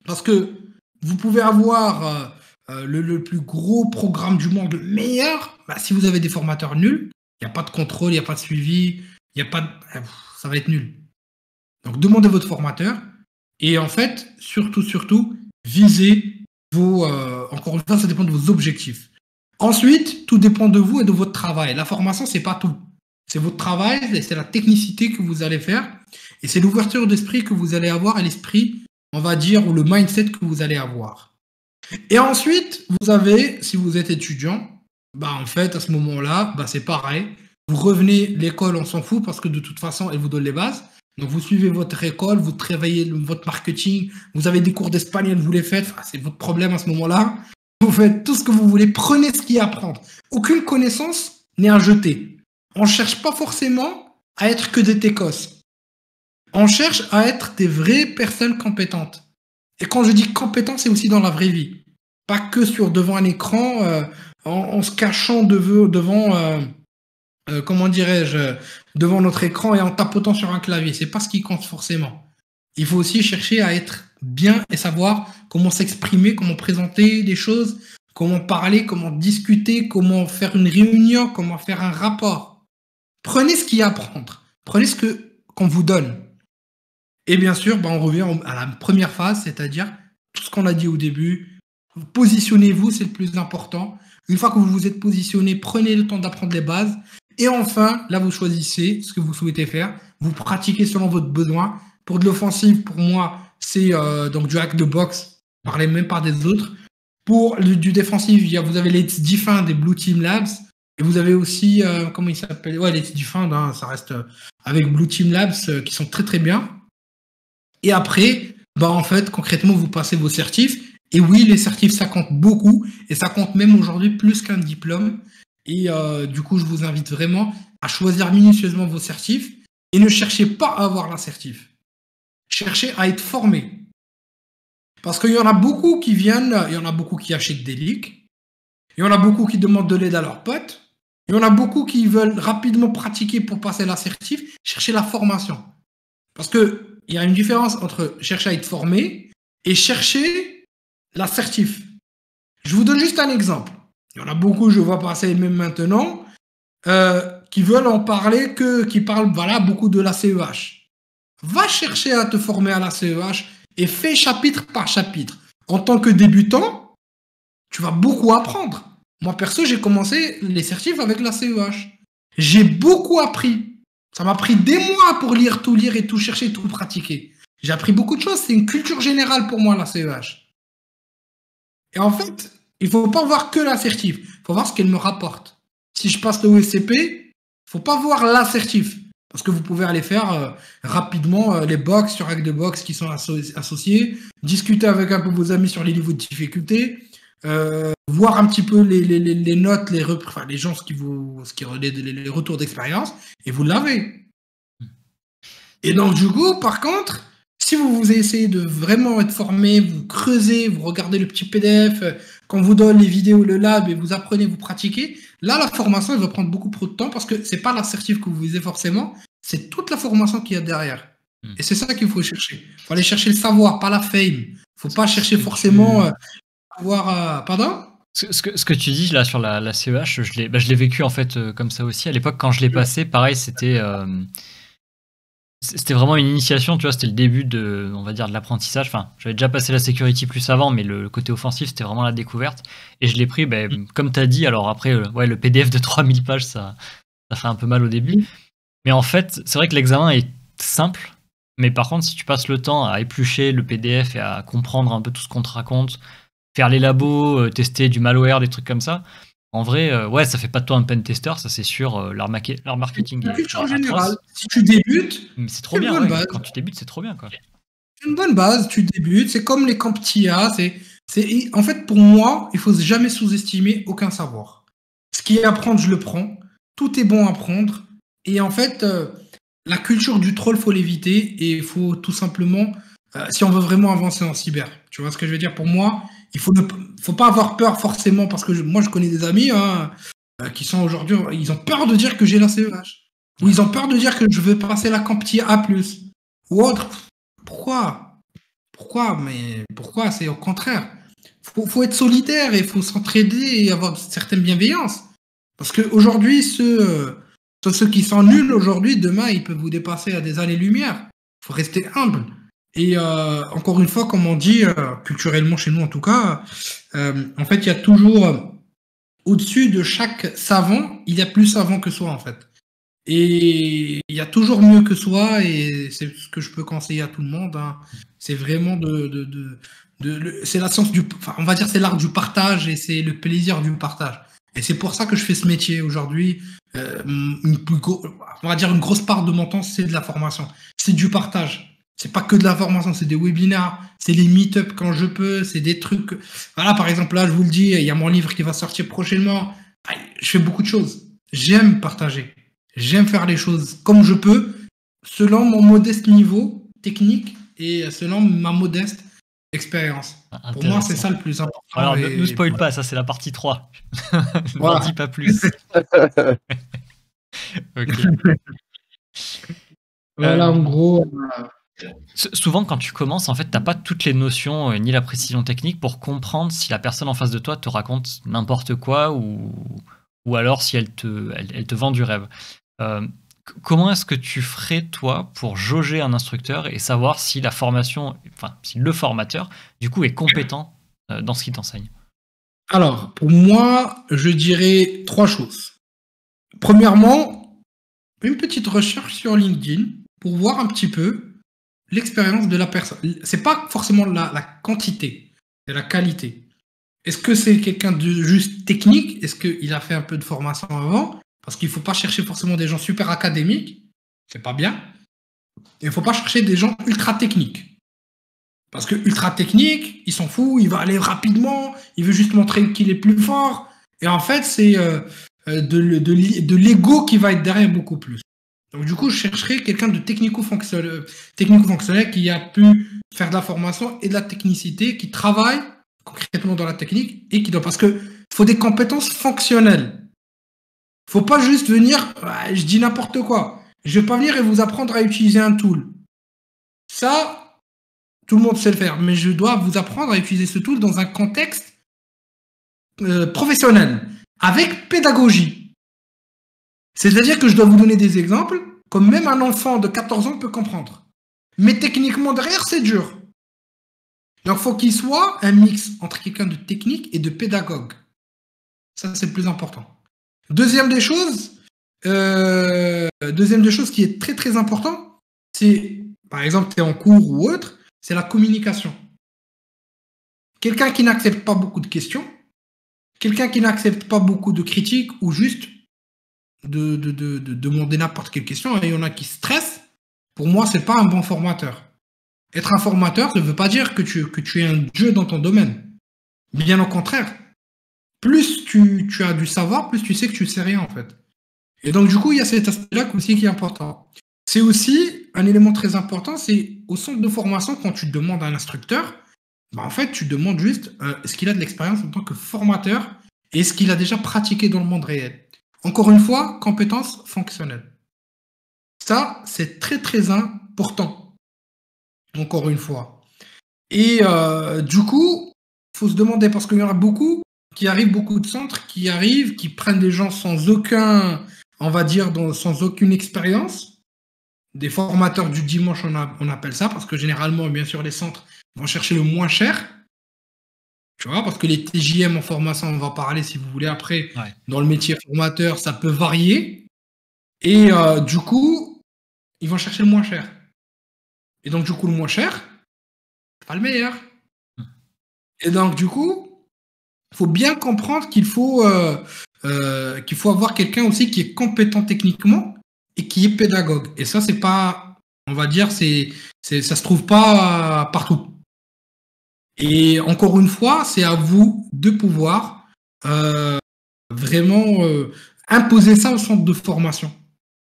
Parce que vous pouvez avoir le plus gros programme du monde, le meilleur. Si vous avez des formateurs nuls, il n'y a pas de contrôle, il n'y a pas de suivi, ça va être nul. Donc, demandez votre formateur. Et en fait, surtout, visez vos... encore une fois, ça dépend de vos objectifs. Ensuite, tout dépend de vous et de votre travail. La formation, c'est pas tout. C'est votre travail, c'est la technicité que vous allez faire. Et c'est l'ouverture d'esprit que vous allez avoir et l'esprit, on va dire, ou le mindset que vous allez avoir. Et ensuite, vous avez, si vous êtes étudiant, en fait, à ce moment-là, c'est pareil. Vous revenez, l'école, on s'en fout parce que de toute façon, elle vous donne les bases. Donc, vous suivez votre école, vous travaillez votre marketing, vous avez des cours d'espagnol, vous les faites. C'est votre problème à ce moment-là. Vous faites tout ce que vous voulez. Prenez ce qu'il y a à prendre. Aucune connaissance n'est à jeter. On ne cherche pas forcément à être que des techos. On cherche à être des vraies personnes compétentes. Et quand je dis compétent, c'est aussi dans la vraie vie. Pas que devant un écran, en se cachant devant notre écran et en tapotant sur un clavier. C'est pas ce qui compte forcément. Il faut aussi chercher à être bien et savoir comment s'exprimer, comment présenter des choses, comment parler, comment discuter, comment faire une réunion, comment faire un rapport. Prenez ce qu'il y a à prendre. Prenez ce qu'on vous donne. Et bien sûr, on revient à la première phase, c'est-à-dire tout ce qu'on a dit au début. Positionnez-vous, c'est le plus important. Une fois que vous vous êtes positionné, prenez le temps d'apprendre les bases. Et enfin, là, vous choisissez ce que vous souhaitez faire. Vous pratiquez selon votre besoin. Pour de l'offensive, pour moi, c'est donc du hack de box. Parlez même pas des autres. Pour du défensif, vous avez les Defend des Blue Team Labs. Et vous avez aussi, comment il s'appelle? Ouais, les Defend, ça reste avec Blue Team Labs qui sont très très bien. Et après, en fait, concrètement, vous passez vos certifs. Et oui, les certifs, ça compte beaucoup. Et ça compte même aujourd'hui plus qu'un diplôme. Et du coup, je vous invite vraiment à choisir minutieusement vos certifs. Et ne cherchez pas à avoir l'assertif. Cherchez à être formé. Parce qu'il y en a beaucoup qui viennent, il y en a beaucoup qui achètent des leaks. Il y en a beaucoup qui demandent de l'aide à leurs potes. Il y en a beaucoup qui veulent rapidement pratiquer pour passer l'assertif. Cherchez la formation. Parce qu'il y a une différence entre chercher à être formé et chercher l'assertif. Je vous donne juste un exemple. Il y en a beaucoup, je vois passer même maintenant, qui veulent en parler, qui parlent beaucoup de la CEH. va chercher à te former à la CEH et fais chapitre par chapitre. En tant que débutant, tu vas beaucoup apprendre. Moi, perso, j'ai commencé les certifs avec la CEH. J'ai beaucoup appris. Ça m'a pris des mois pour lire et tout chercher, tout pratiquer. J'ai appris beaucoup de choses. C'est une culture générale pour moi, la CEH. Et en fait, il ne faut pas voir que l'assertif. Il faut voir ce qu'elle me rapporte. Si je passe le OSCP, il ne faut pas voir l'assertif. Parce que vous pouvez aller faire rapidement les box sur Hack de Box qui sont associés, discuter avec un peu vos amis sur les niveaux de difficulté, voir un petit peu les notes, les gens, les retours d'expérience, et vous l'avez. Et donc, du coup, par contre, si vous essayez de vraiment être formé, vous creusez, vous regardez le petit PDF, quand on vous donne les vidéos, le lab, et vous apprenez, vous pratiquez, là, la formation, elle va prendre beaucoup trop de temps parce que c'est pas l'assertif que vous visez forcément, c'est toute la formation qu'il y a derrière. Et c'est ça qu'il faut chercher. Il faut aller chercher le savoir, pas la fame. Il faut pas chercher forcément avoir... Pardon ? Ce que tu dis là sur la CEH, je l'ai vécu en fait comme ça aussi. À l'époque, quand je l'ai passé, pareil, c'était vraiment une initiation, tu vois, c'était le début de, on va dire, de l'apprentissage. Enfin, j'avais déjà passé la security plus avant, mais le côté offensif, c'était vraiment la découverte. Et je l'ai pris, comme tu as dit, alors après, le PDF de 3000 pages, ça fait un peu mal au début. Mais en fait, c'est vrai que l'examen est simple, mais par contre, si tu passes le temps à éplucher le PDF et à comprendre un peu tout ce qu'on te raconte, faire les labos, tester du malware, des trucs comme ça, en vrai, ça fait pas de toi un pen tester, ça c'est sûr. Leur marketing est culture générale. Si tu débutes, mais c'est trop bien. Ouais. Quand tu débutes, c'est trop bien, quoi. C'est une bonne base. Tu débutes, c'est comme les camps TIA. En fait, pour moi, il faut jamais sous-estimer aucun savoir. Ce qui est à prendre, je le prends. Tout est bon à prendre. Et en fait, la culture du troll, faut l'éviter. Et il faut tout simplement, si on veut vraiment avancer en cyber, tu vois ce que je veux dire? Pour moi, il faut pas avoir peur forcément, parce que moi je connais des amis qui sont aujourd'hui, ils ont peur de dire que j'ai la CEH, ou ils ont peur de dire que je veux passer la Campti A+, ou autre. Pourquoi? Mais pourquoi? C'est au contraire. Faut être solidaire et il faut s'entraider et avoir une certaine bienveillance. Parce qu'aujourd'hui, ceux qui sont nuls aujourd'hui, demain, ils peuvent vous dépasser à des années-lumière. Il faut rester humble. Et encore une fois, comme on dit, culturellement chez nous en tout cas, en fait, il y a toujours, au-dessus de chaque savant, il y a plus savant que soi en fait. Et il y a toujours mieux que soi, et c'est ce que je peux conseiller à tout le monde. Hein. C'est vraiment c'est la science on va dire c'est l'art du partage et c'est le plaisir du partage. Et c'est pour ça que je fais ce métier aujourd'hui. On va dire une grosse part de mon temps, c'est de la formation, c'est du partage. C'est pas que de la formation, c'est des webinaires, c'est les meet-up quand je peux, c'est des trucs. Voilà, par exemple, là, je vous le dis, il y a mon livre qui va sortir prochainement. Je fais beaucoup de choses. J'aime partager. J'aime faire les choses comme je peux, selon mon modeste niveau technique et selon ma modeste expérience. Pour moi, c'est ça le plus important. Alors, ne spoil pas, ça c'est la partie 3. Ne m'en dis pas plus. Ok. Voilà, en gros... Souvent, quand tu commences, en fait, t'as pas toutes les notions ni la précision technique pour comprendre si la personne en face de toi te raconte n'importe quoi ou alors si elle te vend du rêve. Comment est-ce que tu ferais, toi, pour jauger un instructeur et savoir si si le formateur, du coup, est compétent dans ce qu'il t'enseigne? Alors, pour moi, je dirais 3 choses. Premièrement, une petite recherche sur LinkedIn pour voir un petit peu l'expérience de la personne. C'est pas forcément la quantité, c'est la qualité. Est-ce que c'est quelqu'un de juste technique? Est-ce qu'il a fait un peu de formation avant? Parce qu'il faut pas chercher forcément des gens super académiques, c'est pas bien. Et il faut pas chercher des gens ultra techniques. Parce que ultra technique, il s'en fout, il va aller rapidement, il veut juste montrer qu'il est plus fort. Et en fait, c'est de l'ego qui va être derrière beaucoup plus. Donc du coup, je chercherai quelqu'un de technico-fonctionnel qui a pu faire de la formation et de la technicité, qui travaille concrètement dans la technique et qui doit... Parce que faut des compétences fonctionnelles. Faut pas juste venir, je dis n'importe quoi. Je vais pas venir et vous apprendre à utiliser un tool. Ça, tout le monde sait le faire, mais je dois vous apprendre à utiliser ce tool dans un contexte professionnel, avec pédagogie. C'est-à-dire que je dois vous donner des exemples, comme même un enfant de 14 ans peut comprendre. mais techniquement derrière, c'est dur. Donc, il faut qu'il soit un mix entre quelqu'un de technique et de pédagogue. Ça, c'est le plus important. Deuxième des choses qui est très, très important, c'est, par exemple, tu es en cours ou autre, c'est la communication. Quelqu'un qui n'accepte pas beaucoup de questions, quelqu'un qui n'accepte pas beaucoup de critiques ou juste de demander n'importe quelle question, et il y en a qui stressent, pour moi, c'est pas un bon formateur. Être un formateur, ça ne veut pas dire que tu es un dieu dans ton domaine. Bien au contraire. Plus tu as du savoir, plus tu sais que tu ne sais rien, en fait. Et donc, du coup, il y a cet aspect-là aussi qui est important. C'est aussi un élément très important, c'est au centre de formation, quand tu demandes à un instructeur, en fait, tu demandes juste est-ce qu'il a de l'expérience en tant que formateur et est-ce qu'il a déjà pratiqué dans le monde réel. Encore une fois, compétences fonctionnelles. Ça, c'est très, très important. Encore une fois. Et du coup, il faut se demander, parce qu'il y en a beaucoup qui arrivent, beaucoup de centres qui arrivent, qui prennent des gens sans aucun, on va dire, sans aucune expérience. Des formateurs du dimanche, on appelle ça, parce que généralement, bien sûr, les centres vont chercher le moins cher. Tu vois, parce que les TJM en formation, on va parler si vous voulez après, dans le métier formateur, ça peut varier. Et du coup, ils vont chercher le moins cher. Et donc, du coup, le moins cher, c'est pas le meilleur. Et donc, du coup, il faut bien comprendre qu'il faut avoir quelqu'un aussi qui est compétent techniquement et qui est pédagogue. Et ça, c'est pas, on va dire, ça se trouve pas partout. Et encore une fois, c'est à vous de pouvoir vraiment imposer ça au centre de formation.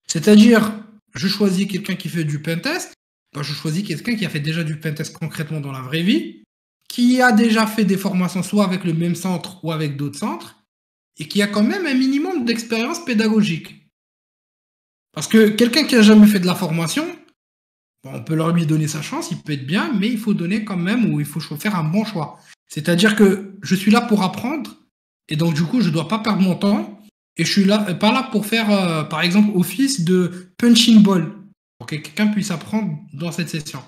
C'est-à-dire, je choisis quelqu'un qui fait du pentest, je choisis quelqu'un qui a fait déjà du pentest concrètement dans la vraie vie, qui a déjà fait des formations soit avec le même centre ou avec d'autres centres, et qui a quand même un minimum d'expérience pédagogique. Parce que quelqu'un qui n'a jamais fait de la formation, on peut leur lui donner sa chance, il peut être bien, mais il faut donner quand même, ou il faut faire un bon choix. C'est-à-dire que je suis là pour apprendre, et donc du coup, je ne dois pas perdre mon temps, et je suis pas là pour faire, par exemple, office de punching ball, pour que quelqu'un puisse apprendre dans cette session.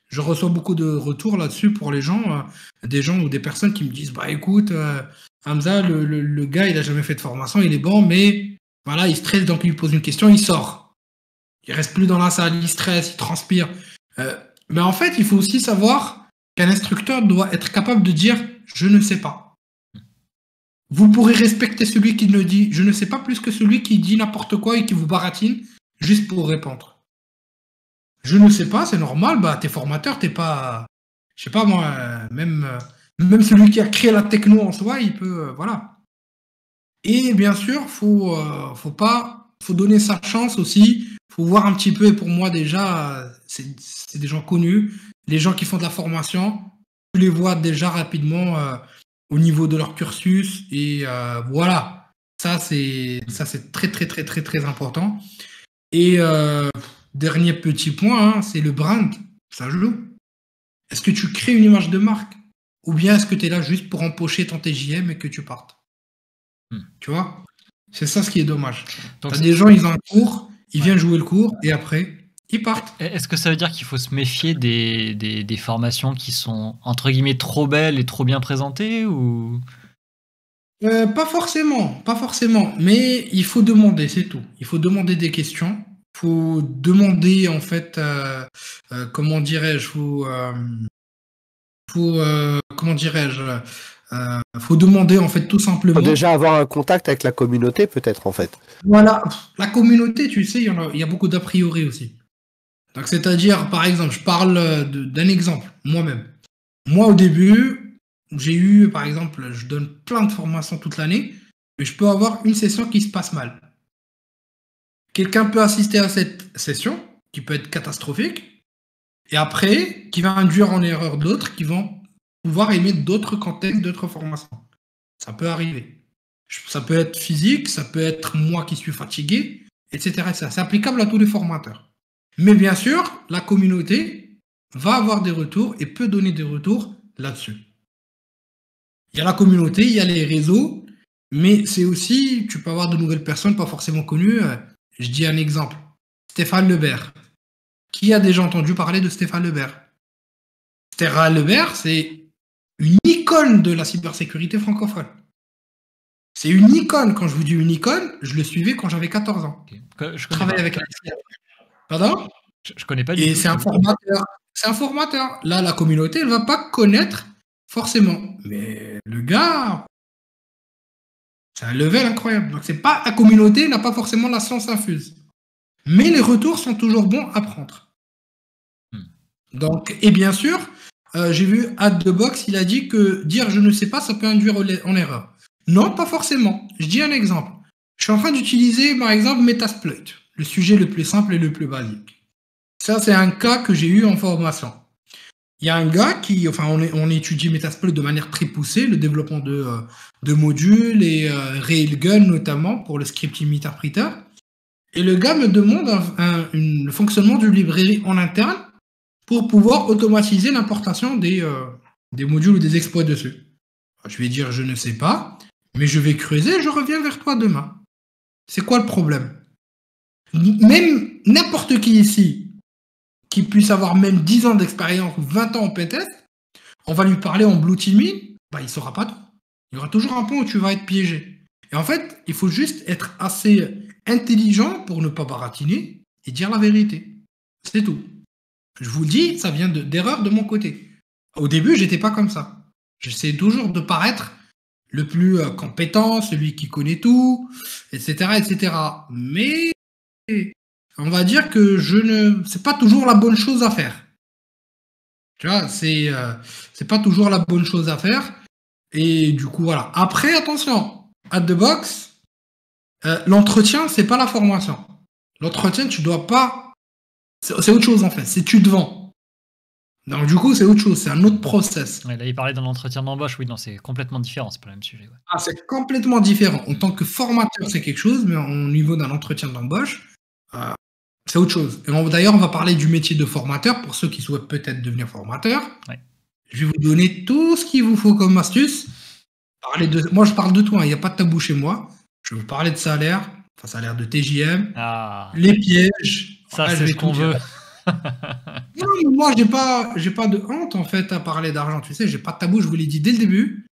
Je reçois beaucoup de retours là-dessus pour les gens, des gens ou des personnes qui me disent, bah écoute, Hamza, le gars, il n'a jamais fait de formation, il est bon, mais voilà, il stresse, donc il lui pose une question, il sort. Il reste plus dans la salle, il stresse, il transpire. Mais en fait, il faut aussi savoir qu'un instructeur doit être capable de dire « je ne sais pas ». Vous pourrez respecter celui qui ne dit « je ne sais pas » plus que celui qui dit n'importe quoi et qui vous baratine juste pour répondre. Je ne sais pas, c'est normal, t'es formateur, t'es pas... Je sais pas moi, même celui qui a créé la techno en soi, il peut... voilà. Et bien sûr, faut donner sa chance aussi. Faut voir un petit peu, et pour moi déjà, c'est des gens connus. Les gens qui font de la formation, tu les vois déjà rapidement au niveau de leur cursus. Et voilà, ça c'est très très très très très important. Et dernier petit point, c'est le brand. Ça joue. Est-ce que tu crées une image de marque? Ou bien est-ce que tu es là juste pour empocher ton TJM et que tu partes? Tu vois? C'est ça ce qui est dommage. T'as des gens, ils ont un cours, ils viennent jouer le cours et après, ils partent. Est-ce que ça veut dire qu'il faut se méfier des formations qui sont entre guillemets trop belles et trop bien présentées ou... Pas forcément. Mais il faut demander, c'est tout. Il faut demander des questions. Il faut demander en fait, comment dirais-je, comment dirais-je, faut demander en fait tout simplement. Faut déjà avoir un contact avec la communauté peut-être en fait. Voilà, la communauté, tu sais, il y a beaucoup d'a priori aussi. Donc c'est-à-dire, par exemple, je parle d'un exemple, moi-même. Moi au début, j'ai eu, par exemple, je donne plein de formations toute l'année, mais je peux avoir une session qui se passe mal. Quelqu'un peut assister à cette session, qui peut être catastrophique, et après, qui va induire en erreur d'autres qui vont pouvoir émettre d'autres contextes, d'autres formations. Ça peut arriver. Ça peut être physique, ça peut être moi qui suis fatigué, etc. C'est applicable à tous les formateurs. Mais bien sûr, la communauté va avoir des retours et peut donner des retours là-dessus. Il y a la communauté, il y a les réseaux, mais c'est aussi, tu peux avoir de nouvelles personnes pas forcément connues. Je dis un exemple. Stéphane Lebert. Qui a déjà entendu parler de Stéphane Lebert? Stéphane Lebert, c'est une icône de la cybersécurité francophone. C'est une icône. Quand je vous dis une icône, je le suivais quand j'avais 14 ans. Je travaillais avec Alexis. Pardon? Je connais pas du tout. Et c'est un formateur. C'est un formateur. Là, la communauté, elle va pas connaître forcément. Mais le gars, c'est un level incroyable. Donc, c'est pas la communauté n'a pas forcément la science infuse. Mais les retours sont toujours bons à prendre. Donc, et bien sûr, j'ai vu Adthebox, il a dit que dire je ne sais pas, ça peut induire en erreur. Non, pas forcément. Je dis un exemple. Je suis en train d'utiliser, par exemple, Metasploit, le sujet le plus simple et le plus basique. Ça, c'est un cas que j'ai eu en formation. Il y a un gars qui, enfin, on étudie Metasploit de manière très poussée, le développement de modules et Railgun notamment pour le scripting interpreter. Et le gars me demande le fonctionnement d'une librairie en interne pour pouvoir automatiser l'importation des modules ou des exploits dessus. Je vais dire je ne sais pas, mais je vais creuser et je reviens vers toi demain. C'est quoi le problème? Même n'importe qui ici, qui puisse avoir même 10 ans d'expérience ou 20 ans en pentest, on va lui parler en blue teaming, bah, il ne saura pas tout. Il y aura toujours un point où tu vas être piégé. Et en fait, il faut juste être assez intelligent pour ne pas baratiner et dire la vérité. C'est tout. Je vous le dis, ça vient d'erreurs de mon côté. Au début, j'étais pas comme ça. J'essaie toujours de paraître le plus compétent, celui qui connaît tout, etc., etc. Mais on va dire que c'est pas toujours la bonne chose à faire. Tu vois, c'est pas toujours la bonne chose à faire. Et du coup, voilà. Après, attention, Adthebox, l'entretien, c'est pas la formation. L'entretien, tu dois pas. C'est autre chose en fait. C'est tu te vends. Donc du coup, c'est autre chose. C'est un autre process. Ouais, là, il parlait d'un entretien d'embauche. Oui, non, c'est complètement différent. C'est pas le même sujet. Ouais. Ah, c'est complètement différent. En tant que formateur, c'est quelque chose, mais au niveau d'un entretien d'embauche, c'est autre chose. Et d'ailleurs, on va parler du métier de formateur pour ceux qui souhaitent peut-être devenir formateur. Ouais. Je vais vous donner tout ce qu'il vous faut comme astuce. Moi, je parle de toi. Il n'y a pas de tabou chez moi. Je vais vous parler de salaire, enfin salaire de TJM, les pièges. Ça, c'est ce qu'on veut. Non, moi, j'ai pas de honte en fait à parler d'argent. Tu sais, j'ai pas de tabou. Je vous l'ai dit dès le début.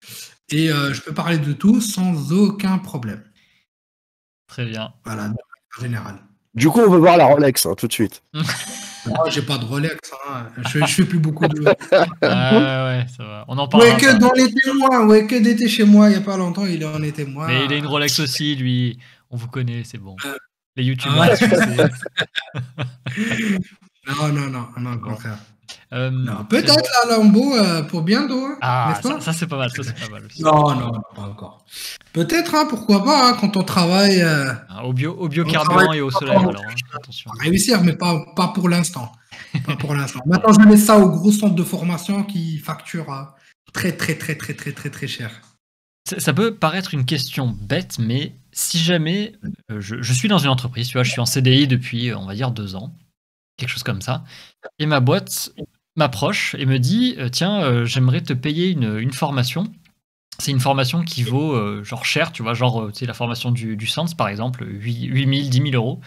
Et je peux parler de tout sans aucun problème. Très bien. Voilà, en général. Du coup, on veut voir la Rolex tout de suite. Moi, j'ai pas de Rolex. Hein. Je fais plus beaucoup de. Ouais, ça va. On en parle. Ouais, que dans les témoins. Ouais, que d'été chez moi, il y a pas longtemps, il en est témoin. Mais il a une Rolex aussi, lui. On vous connaît, c'est bon. Les youtubeurs. Non, au contraire. Non, peut-être la Lambo pour bientôt. Ah, ça c'est pas mal, ça c'est pas mal aussi. Non, pas encore. Peut-être, hein, pourquoi pas, hein, quand on travaille. Au biocarburant et au soleil, alors attention. Réussir, mais pas pour l'instant. Pas pour l'instant. Maintenant, je mets ça au gros centre de formation qui facture très cher. Ça peut paraître une question bête, mais si jamais je suis dans une entreprise, tu vois, je suis en CDI depuis, on va dire, 2 ans, quelque chose comme ça, et ma boîte m'approche et me dit tiens, j'aimerais te payer une formation. C'est une formation qui vaut genre cher, tu vois, genre la formation du SANS par exemple, 8 000, 10 000 euros.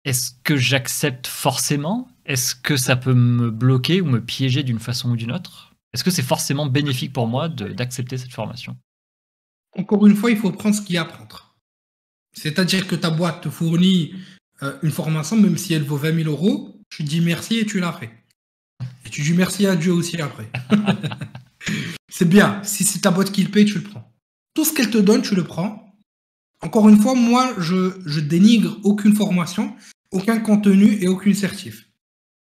Est-ce que j'accepte forcément? Est-ce que ça peut me bloquer ou me piéger d'une façon ou d'une autre? Est-ce que c'est forcément bénéfique pour moi d'accepter cette formation? Encore une fois, il faut prendre ce qu'il y a à prendre. C'est-à-dire que ta boîte te fournit une formation, même si elle vaut 20 000 euros, tu dis merci et tu l'as fait. Et tu dis merci à Dieu aussi après. C'est bien. Si c'est ta boîte qui le paye, tu le prends. Tout ce qu'elle te donne, tu le prends. Encore une fois, moi, je dénigre aucune formation, aucun contenu et aucune certif.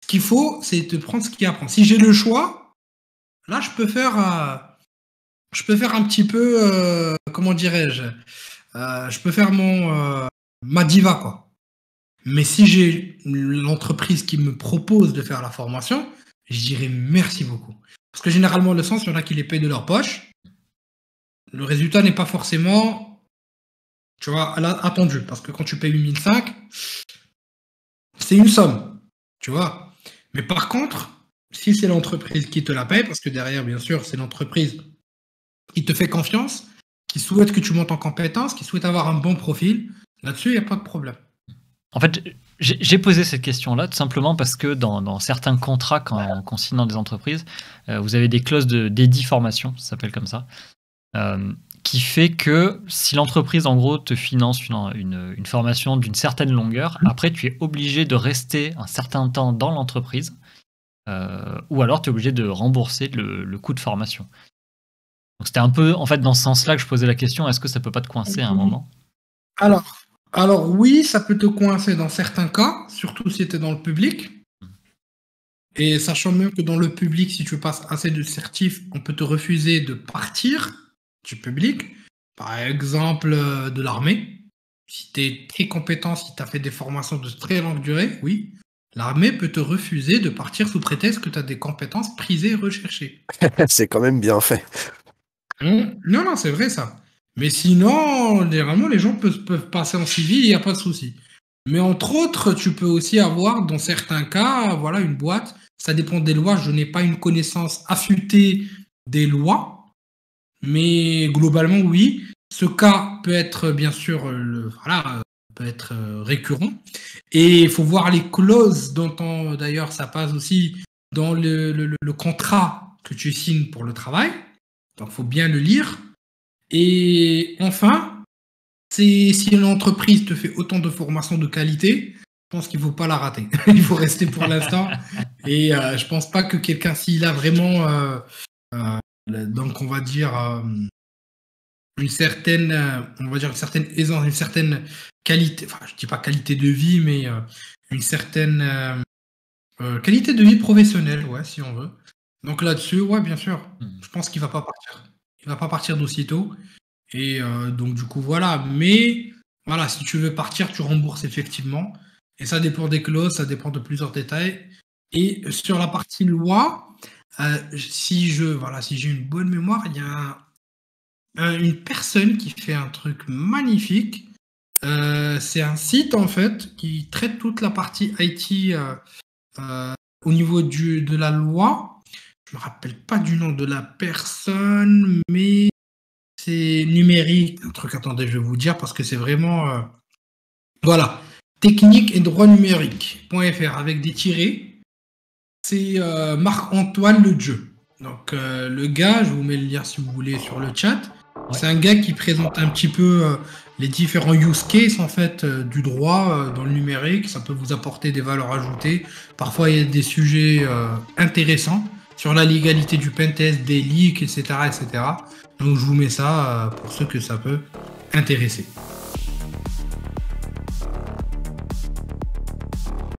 Ce qu'il faut, c'est de prendre ce qu'il y a à prendre. Si j'ai le choix, là, je peux faire un petit peu, comment dirais-je, je peux faire ma diva, quoi. Mais si j'ai l'entreprise qui me propose de faire la formation, je dirais merci beaucoup. Parce que généralement, le sens, il y en a qui les payent de leur poche. Le résultat n'est pas forcément, tu vois, attendu. Parce que quand tu payes 8005, c'est une somme, tu vois. Mais par contre, si c'est l'entreprise qui te la paye, parce que derrière, bien sûr, c'est l'entreprise qui te fait confiance, qui souhaite que tu montes en compétence, qui souhaite avoir un bon profil, là-dessus, il n'y a pas de problème. En fait, J'ai posé cette question-là tout simplement parce que dans certains contrats, quand on signe dans des entreprises, vous avez des clauses d'édit formation, ça s'appelle comme ça, qui fait que si l'entreprise, en gros, te finance une formation d'une certaine longueur, après, tu es obligé de rester un certain temps dans l'entreprise, ou alors tu es obligé de rembourser le coût de formation. Donc c'était un peu, en fait, dans ce sens-là que je posais la question, est-ce que ça peut pas te coincer à un moment? Alors oui, ça peut te coincer dans certains cas, surtout si tu es dans le public. Et sachant même que dans le public, si tu passes assez de certifs, on peut te refuser de partir du public. Par exemple, de l'armée. Si tu es très compétent, si tu as fait des formations de très longue durée, oui, l'armée peut te refuser de partir sous prétexte que tu as des compétences prisées et recherchées. C'est quand même bien fait. Non, c'est vrai ça. Mais sinon, généralement, les gens peuvent passer en civil, il n'y a pas de souci. Mais entre autres, tu peux aussi avoir, dans certains cas, voilà, une boîte. Ça dépend des lois. Je n'ai pas une connaissance affûtée des lois. Mais globalement, oui. Ce cas peut être, bien sûr, peut être récurrent. Et il faut voir les clauses dont d'ailleurs, ça passe aussi dans le contrat que tu signes pour le travail. Donc, il faut bien le lire. Et enfin, si une entreprise te fait autant de formations de qualité, je pense qu'il ne faut pas la rater. Il faut rester pour l'instant. Et je ne pense pas que quelqu'un, s'il a vraiment, donc on va dire, une certaine aisance, une certaine qualité, enfin je ne dis pas qualité de vie, mais une certaine qualité de vie professionnelle, ouais, si on veut. Donc là-dessus, ouais, bien sûr, je pense qu'il ne va pas partir. Il ne va pas partir d'aussitôt. Et donc, du coup, voilà. Mais voilà, si tu veux partir, tu rembourses effectivement. Et ça dépend des clauses, ça dépend de plusieurs détails. Et sur la partie loi, si j'ai une bonne mémoire, il y a une personne qui fait un truc magnifique. C'est un site, en fait, qui traite toute la partie IT au niveau de la loi. Je me rappelle pas du nom de la personne, mais c'est numérique. Un truc, attendez, je vais vous dire parce que c'est vraiment... voilà. Technique et droit numérique.fr avec des tirets. C'est Marc-Antoine Ledieu. Donc le gars, je vous mets le lien si vous voulez sur le chat. Ouais. C'est un gars qui présente un petit peu les différents use cases en fait du droit dans le numérique. Ça peut vous apporter des valeurs ajoutées. Parfois, il y a des sujets intéressants sur la légalité du pentest, des leaks, etc., etc. Donc, je vous mets ça pour ceux que ça peut intéresser.